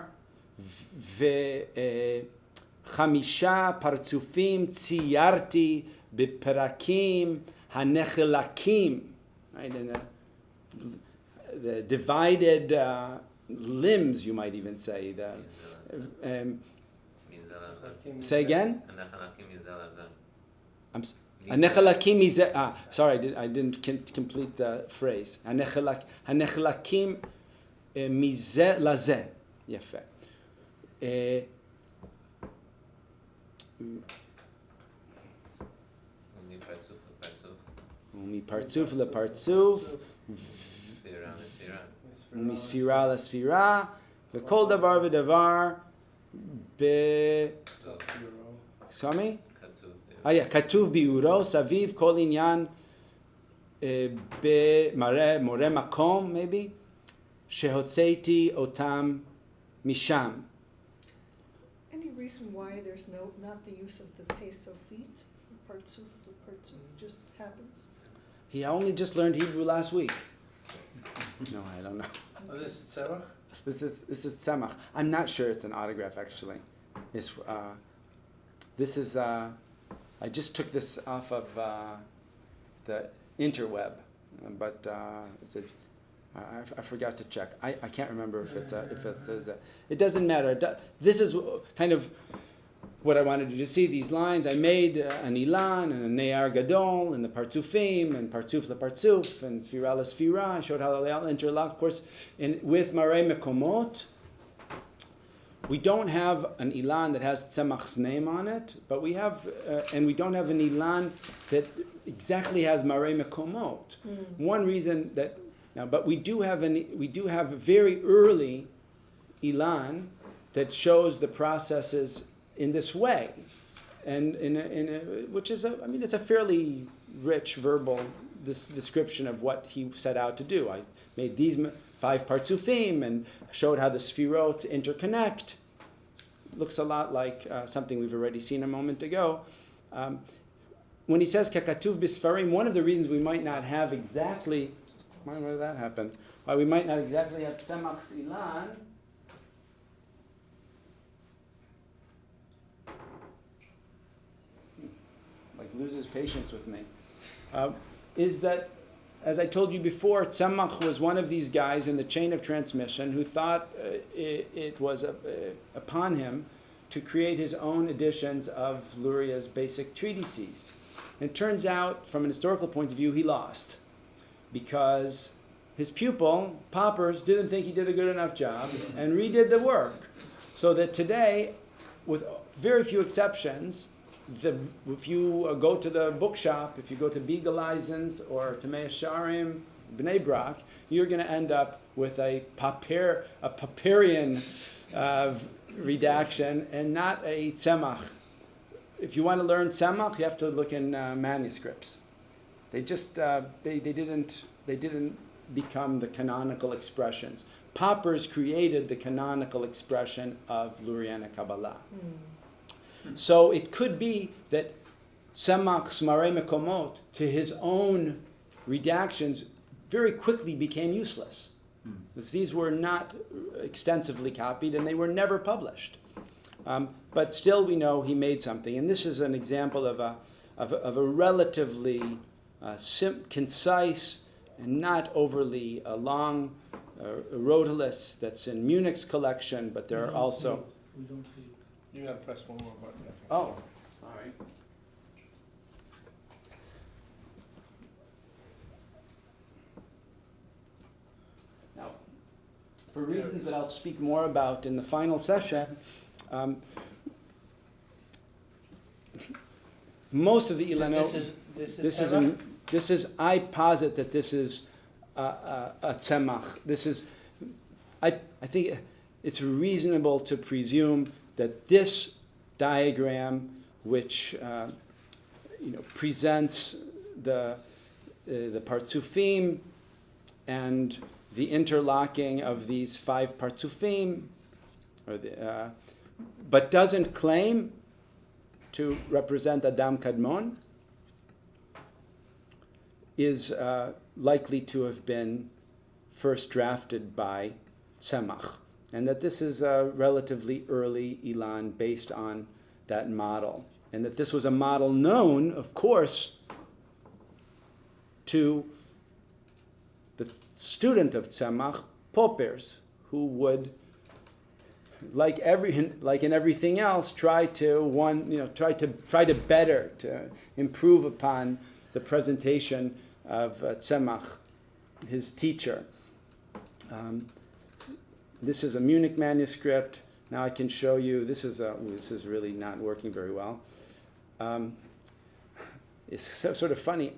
וחמישה פרצופים ציירתי בפרקים הנחלקים. The divided limbs, you might even say. Say again? Sorry, I didn't complete the phrase. הנחלקים מזה לזה. יפה. ומפרצוף לפרצוף. ומספירה לספירה. וכל דבר ודבר סמי? כתוב ביאורו, סביב כל עניין במורה מקום, maybe, שהוצאתי אותם משם. Any reason why there's not the use of the PSUP, partzuf, just happens? He only just learned Hebrew last week. No, I don't know. Oh, this is Tzemach? This is Tzemach. I'm not sure it's an autograph actually. This is I just took this off of the interweb, but I forgot to check. I can't remember if it's it doesn't matter. This is kind of what I wanted you to see. These lines I made an ilan and a neyar gadol and the partzufim and partzuf lepartzuf and sfira lesfira. I showed how they all interlock, of course. And with marei mekomot, we don't have an ilan that has Tzemach's name on it, but we have, and we don't have an ilan that exactly has marei mekomot. One reason that now, but we do have a very early ilan that shows the processes in this way, and which is it's a fairly rich verbal description of what he set out to do. I made these 5 partzufim and showed how the sfirot interconnect. Looks a lot like something we've already seen a moment ago. When he says kakatuv bisfarim, one of the reasons we might not have exactly, why did that happen? Why we might not exactly have Tzemach's ilan. Loses patience with me, is that, as I told you before, Tzemach was one of these guys in the chain of transmission who thought it was upon him to create his own editions of Luria's basic treatises. And it turns out, from an historical point of view, he lost, because his pupil, Poppers, didn't think he did a good enough job and redid the work. So that today, with very few exceptions, if you go to the bookshop, if you go to Beagleisen's or to Mea Sharim, Bnei Brak, you're going to end up with a Popperian redaction and not a Tzemach. If you want to learn Tzemach, you have to look in manuscripts. They just they didn't become the canonical expressions. Poppers created the canonical expression of Lurianic Kabbalah. So it could be that Tzemach Smarei Mekomot, to his own redactions, very quickly became useless. Because these were not extensively copied and they were never published. But still we know he made something. And this is an example of a relatively concise and not overly long rhodolith that's in Munich's collection, but there are also... We don't see it. You gotta press one more button. I think. Oh, sorry. Now, for reasons that I'll speak more about in the final session, most of the Ilanot... This is. I posit that this is a tzemach. This is. I think it's reasonable to presume that this diagram, which presents the partsufim and the interlocking of these 5 partsufim, but doesn't claim to represent Adam Kadmon, is likely to have been first drafted by Tzemach, and that this is a relatively early Ilan based on that model, and that this was a model known, of course, to the student of Tzemach, Poppers, who would, like in everything else, try to better, to improve upon the presentation of Tzemach, his teacher. This is a Munich manuscript. Now I can show you. This is really not working very well. It's sort of funny.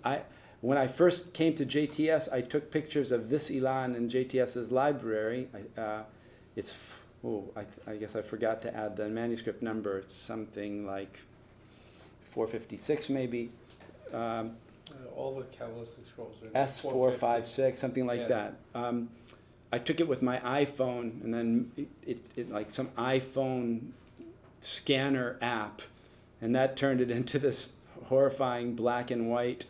When I first came to JTS, I took pictures of this Ilan in JTS's library. I guess I forgot to add the manuscript number. It's something like 456 maybe. All the Kabbalistic scrolls are S456, something like Yeah. that. I took it with my iPhone, and then it like some iPhone scanner app, and that turned it into this horrifying black and white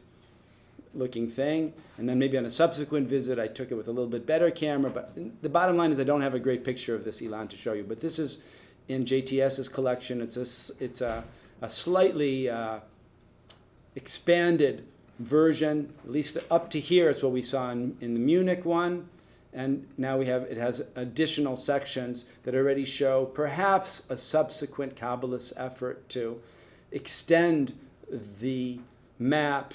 looking thing. And then maybe on a subsequent visit, I took it with a little bit better camera. But the bottom line is I don't have a great picture of this Ilan to show you. But this is in JTS's collection. It's a slightly expanded version, at least up to here. It's what we saw in the Munich one. And now it has additional sections that already show perhaps a subsequent Kabbalist effort to extend the map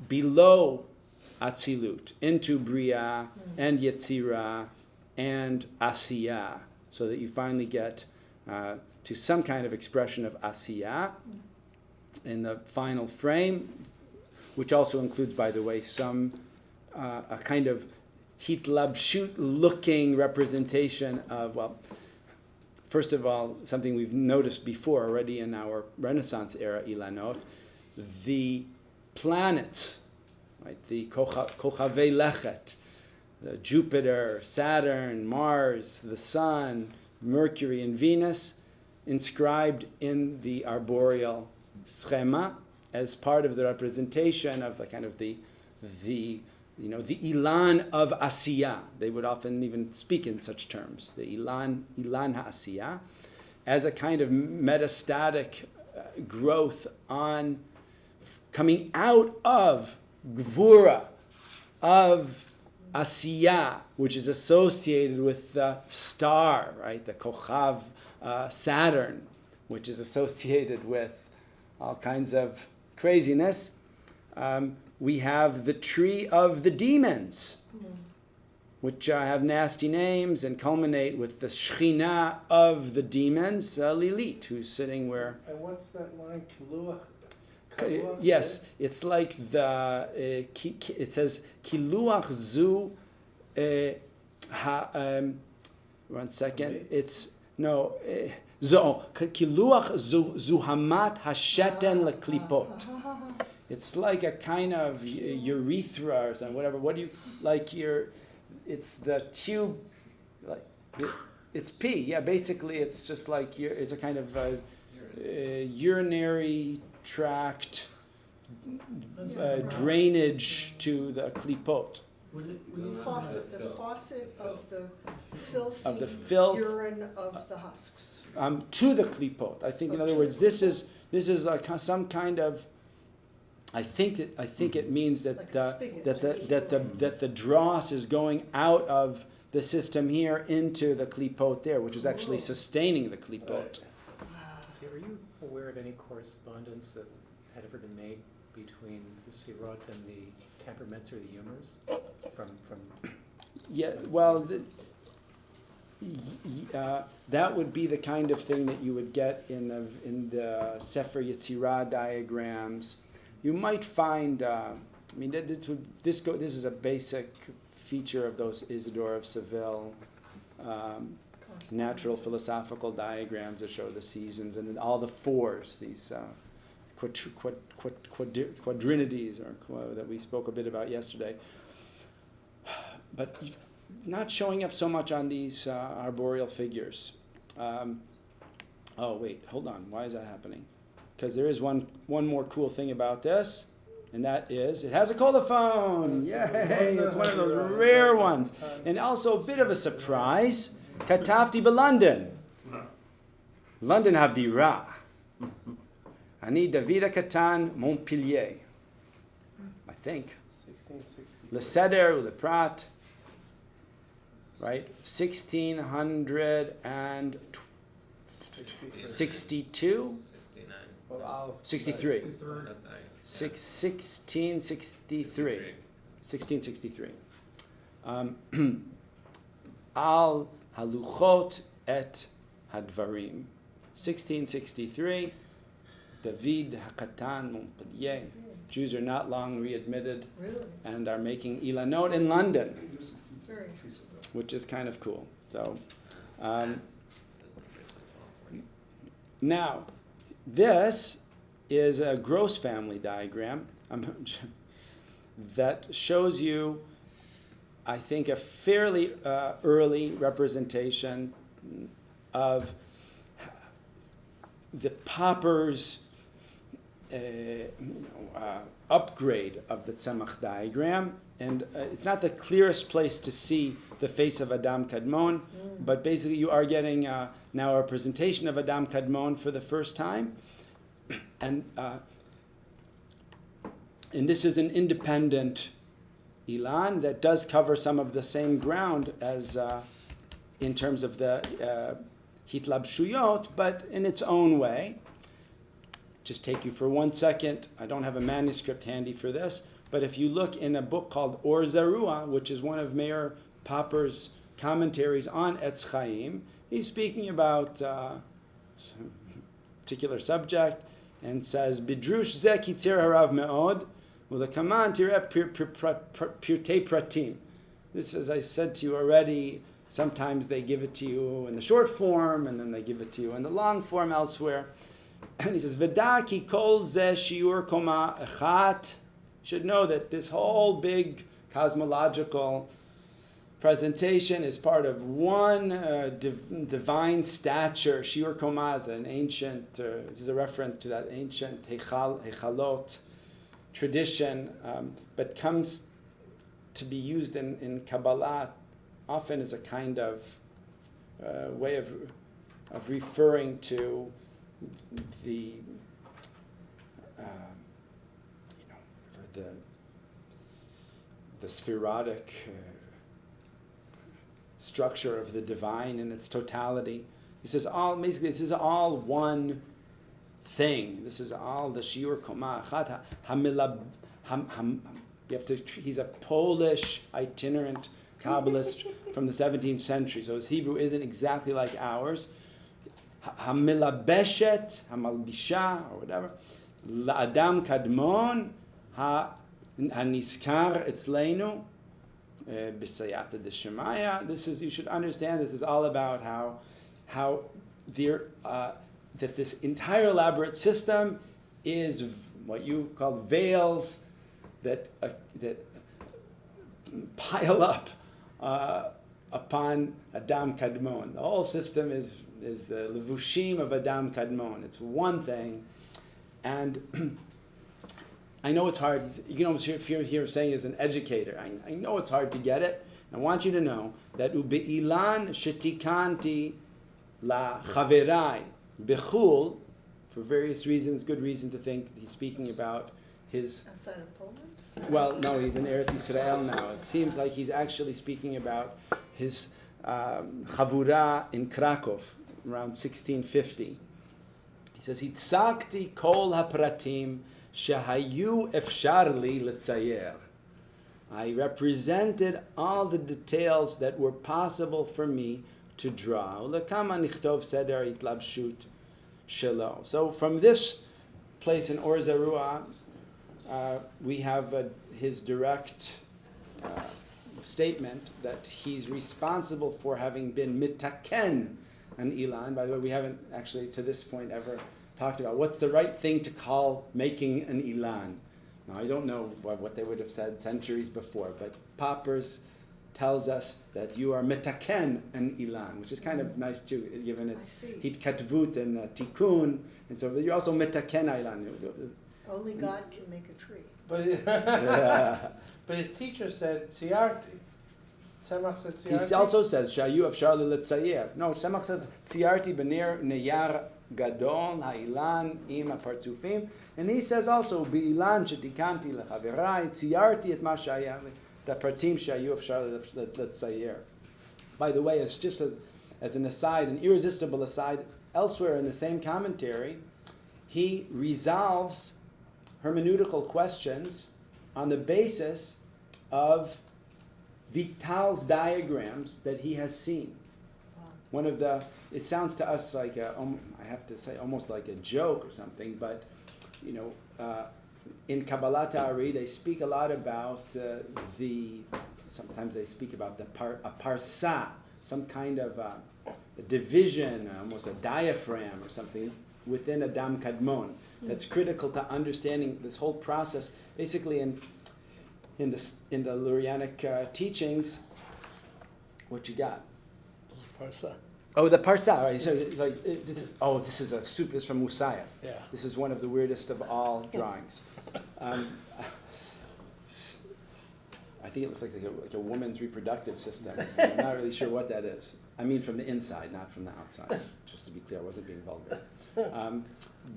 below Atzilut into Bria and Yetzirah and Asiyah, so that you finally get to some kind of expression of Asiyah in the final frame, which also includes, by the way, some a kind of Hitlabshut-looking representation of, well, first of all, something we've noticed before already in our Renaissance era Ilanot, the planets, right, the Kochavei Lechet, Jupiter, Saturn, Mars, the Sun, Mercury, and Venus, inscribed in the arboreal schema as part of the representation of the kind of the Ilan of Asiyah. They would often even speak in such terms, the Ilan HaAsiyah, as a kind of metastatic growth on coming out of Gvura, of Asiyah, which is associated with the star, right, the Kochav Saturn, which is associated with all kinds of craziness. We have the tree of the demons, which have nasty names and culminate with the Shekhinah of the demons, Lilith, who's sitting where... And what's that line? Kiluach? Yes, it's like the... it says, Kiluach zu... 1 second. It's... No... Kiluach zu hamat hasheten leklipot. it's like a kind of urethra or something, whatever. What do you, like it's the tube, like, it's pee. Yeah, basically it's just like, it's a kind of urinary tract drainage to the klipot. The faucet of the filthy filth urine of the husks. To the klipot. I think, in other words, this is like some kind of. I think it means that Like a spigot. that the dross is going out of the system here into the klipot there, which is actually sustaining the klipot. So are you aware of any correspondence that had ever been made between the sfirot and the temperaments or the humors from Yeah, well, that would be the kind of thing that you would get in the Sefer Yetzirah diagrams. You might find, this is a basic feature of those Isidore of Seville natural philosophical diagrams that show the seasons and then all the fours, these quadrinities, or that we spoke a bit about yesterday. But not showing up so much on these arboreal figures. Oh wait, hold on. Why is that happening? Because there is one more cool thing about this, and that is it has a colophone. Yay! It's one of those rare ones, and also a bit of a surprise. Katafti London. London Habira. Ani Davida Katan Montpellier. I think. 1660. Le Seder ou Le Prat. Right? 1662? Well, I'll- 63. No, sorry. 1663. 1663. Al Haluchot et Hadvarim. 1663. David Hakatan Montpellier. Jews are not long readmitted Really? and are making Ilanot in London, Very interesting. which is kind of cool. So, Those numbers. now, this is a gross family diagram that shows you, I think, a fairly early representation of the Popper's upgrade of the Tzemach diagram. And it's not the clearest place to see the face of Adam Kadmon, but basically you are getting now a representation of Adam Kadmon for the first time. And this is an independent Ilan that does cover some of the same ground as in terms of the Hitlabshuyot, but in its own way. Just take you for 1 second. I don't have a manuscript handy for this, but if you look in a book called Or Zarua, which is one of Meir Popper's commentaries on Etz Chaim, he's speaking about a particular subject and says, Bidrush ze kitzir harav me'od, u'lekaman tireh pirtei pratim. This, as I said to you already, sometimes they give it to you in the short form, and then they give it to you in the long form elsewhere. And he says, V'da kol ze shiur koma echat. Should know that this whole big cosmological presentation is part of one divine stature. Shiur koma is an ancient, this is a reference to that ancient hechalot tradition, but comes to be used in Kabbalah often as a kind of way of referring to the the spherotic structure of the divine in its totality. He says basically this is all one thing. This is all the shiur koma achat he's a Polish itinerant Kabbalist from the 17th century, so his Hebrew isn't exactly like ours. Hamilabeshet, Hamalbisha, or whatever. La'adam kadmon, haniskar etzleinu, b'sayata d'shemaya. This is, you should understand, this is all about how there, that this entire elaborate system is what you call veils that pile up upon Adam Kadmon. The whole system is the levushim of Adam Kadmon. It's one thing, and I know it's hard. You know, if you're here saying as an educator, I know it's hard to get it. I want you to know that ube'ilan shetikanti la chaverai bechul, for various reasons, good reason to think he's speaking about his. Outside of Poland? Well, no, he's in Eretz Yisrael now. It seems like he's actually speaking about his chavura in Krakow around 1650. He says, "Hitzakti kol hapratim shehayu efshar li letzayer." I represented all the details that were possible for me to draw. Ulekama nichtov seder hitlabshut shelo. So from this place in Or Zarua, we have his direct statement that he's responsible for having been mitaken an ilan. By the way, we haven't actually to this point ever talked about what's the right thing to call making an ilan. Now, I don't know what they would have said centuries before, but Poppers tells us that you are mitaken an ilan, which is kind of nice too, given its hitkatvut and tikkun, and so you're also mitaken ilan. Only God can make a tree. But his teacher said tziyarti. Tzemach said tziyarti. He also says shayu afshar leletzayer. No, Tzemach says tziyarti b'ner neyar gadol ha'ilan im apartzufim, and he says also bi'ilan shetikanti lechaverai tziyarti et ma shaya the partim shayu afshar leletzayer. By the way, it's just as an aside, an irresistible aside. Elsewhere in the same commentary, he resolves hermeneutical questions on the basis of Vital's diagrams that he has seen. Wow. One of the, it sounds to us like I have to say almost like a joke or something, but you know, in Kabbalah Ta'ari they speak a lot about sometimes they speak about a parsa, some kind of a division, almost a diaphragm or something within Adam Kadmon. That's critical to understanding this whole process. Basically, in the Lurianic teachings, what you got? Parsa. Oh, the parsa. Right. So, this is a soup. This is from Musayef. Yeah. This is one of the weirdest of all drawings. I think it looks like a woman's reproductive system. I'm not really sure what that is. I mean, from the inside, not from the outside. Just to be clear, I wasn't being vulgar.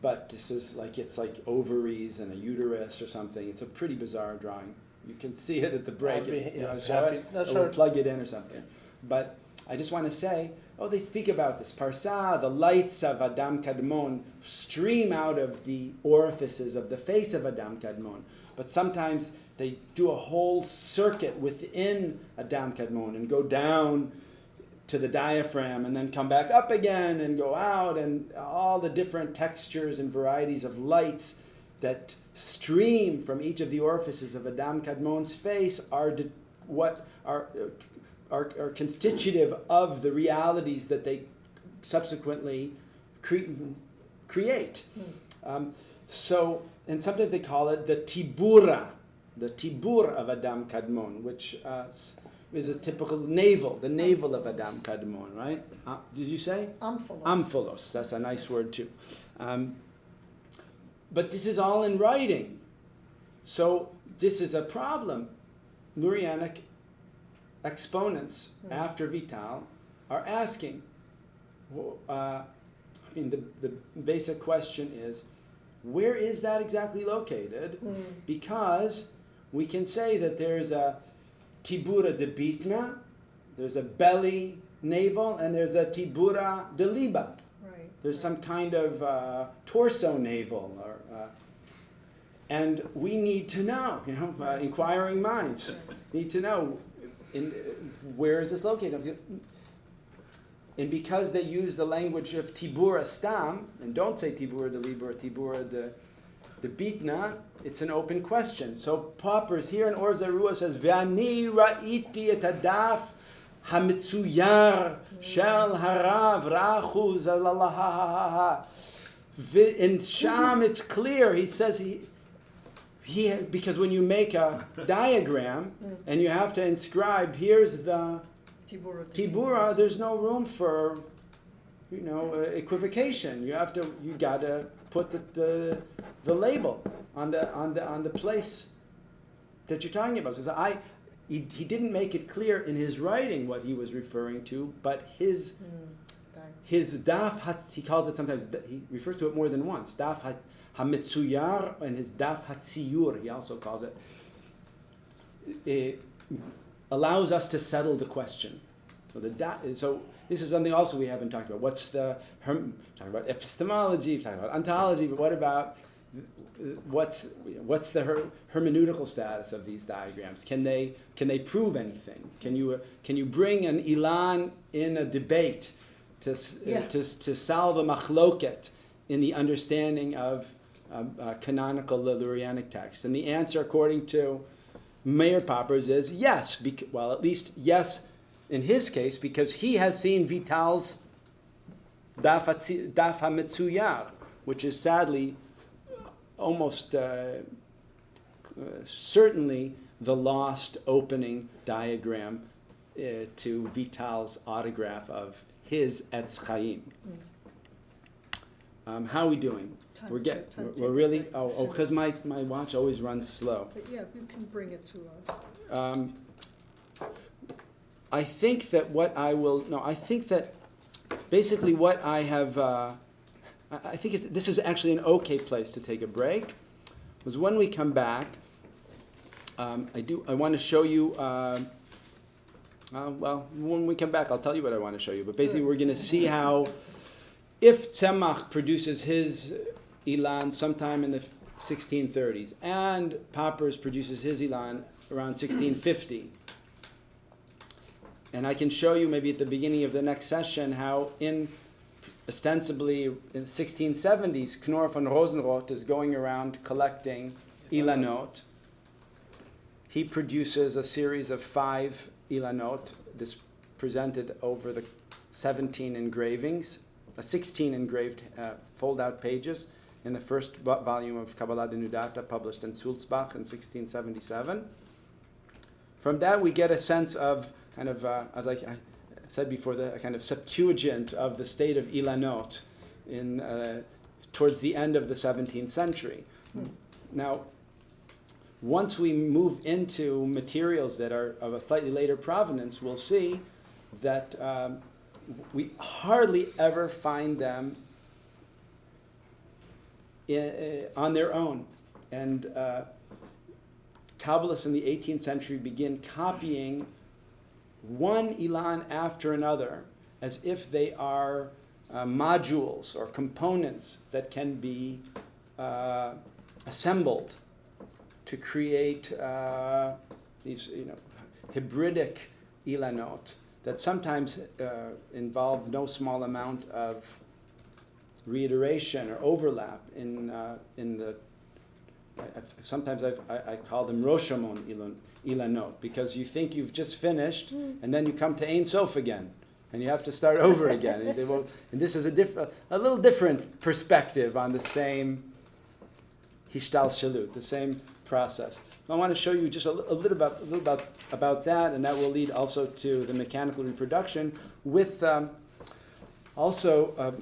But this is it's like ovaries and a uterus or something. It's a pretty bizarre drawing. You can see it at the break. We'll plug it in or something. But I just want to say, they speak about this. Parsa, the lights of Adam Kadmon stream out of the orifices of the face of Adam Kadmon. But sometimes they do a whole circuit within Adam Kadmon and go down to the diaphragm and then come back up again and go out, and all the different textures and varieties of lights that stream from each of the orifices of Adam Kadmon's face are constitutive of the realities that they subsequently create. So, and sometimes they call it the tibur of Adam Kadmon, which is a typical navel, the navel of Adam Kadmon, right? Did you say? Amphilos. Amphilos, that's a nice word too. But this is all in writing. So this is a problem. Lurianic exponents after Vital are asking, the basic question is, where is that exactly located? Because we can say that there's a tibura de bitna, there's a belly navel, and there's a tibura de liba. Right. There's some kind of torso navel, and we need to know. Inquiring minds need to know where is this located. And because they use the language of tibura stam and don't say tibura de liba or tibura de bitna, it's an open question. So Poppers here in Or Zarua says, "Ve'ani ra'iti et hadaf hamitzuyar shel harav rachu zalalahahaha." In Sham, it's clear. He says because when you make a diagram and you have to inscribe, here's the Tibura, there's no room for, equivocation. You gotta put the label on the place that you're talking about. So he didn't make it clear in his writing what he was referring to, but his daf, he calls it sometimes, he refers to it more than once, daf ha-metzuyar, and his daf ha-tziyur, he also calls it. It allows us to settle the question. So this is something also we haven't talked about. Talking about epistemology, talking about ontology, but what about what's the hermeneutical status of these diagrams? Can they prove anything? Can you bring an ilan in a debate to solve a machloket in the understanding of canonical Lurianic text? And the answer, according to Meir Poppers, is yes. At least yes in his case, because he has seen Vital's Daf HaMetzuyar, which is sadly almost certainly the lost opening diagram to Vital's autograph of his Etz Chaim. How are we doing? We're really because my watch always runs slow. But yeah, you can bring it to us. I think that basically what I have. I think this is actually an okay place to take a break. Was when we come back, I want to show you. When we come back, I'll tell you what I want to show you. But basically, we're going to see how, if Tzemach produces his Ilan sometime in the 1630s, and Poppers produces his Ilan around 1650, and I can show you maybe at the beginning of the next session how ostensibly in the 1670s, Knorr von Rosenroth is going around collecting Ilanot. He produces a series of 5 Ilanot, presented over the 17 engravings, 16 engraved fold-out pages in the first volume of Kabbalah de Nudata, published in Sulzbach in 1677. From that we get a sense of kind of, as I said before, the kind of Septuagint of the state of Ilanot towards the end of the 17th century. Now, once we move into materials that are of a slightly later provenance, we'll see that we hardly ever find them on their own. And Kabbalists in the 18th century begin copying one Ilan after another as if they are modules or components that can be assembled to create these hybridic Ilanot that sometimes involve no small amount of reiteration or overlap in the. Sometimes I call them Roshamon Ilanot, because you think you've just finished and then you come to Ein Sof again and you have to start over again. And this is a little different perspective on the same Hishtalshelut, the same process. So I want to show you just a little about that, and that will lead also to the mechanical reproduction with also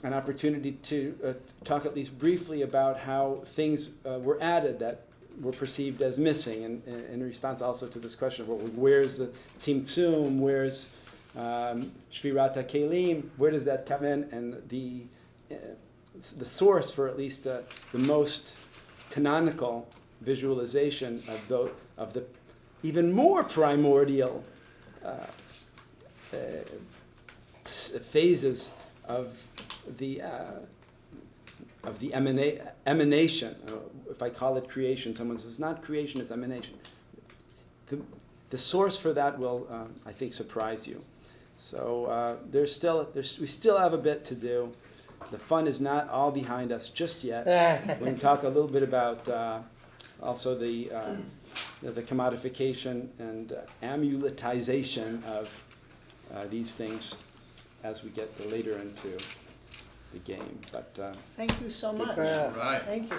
an opportunity to talk at least briefly about how things were added that were perceived as missing, and in response also to this question of where's the Tzimtzum, where's Shvirat HaKelim, where does that come in, and the source for at least the most canonical visualization of the even more primordial phases of the emanation. If I call it creation, someone says, not creation, it's emanation. The source for that will, I think, surprise you. So we still have a bit to do. The fun is not all behind us just yet. We can talk a little bit about also the commodification and amuletization of these things as we get later into the game. But Thank you so much. Right. Thank you.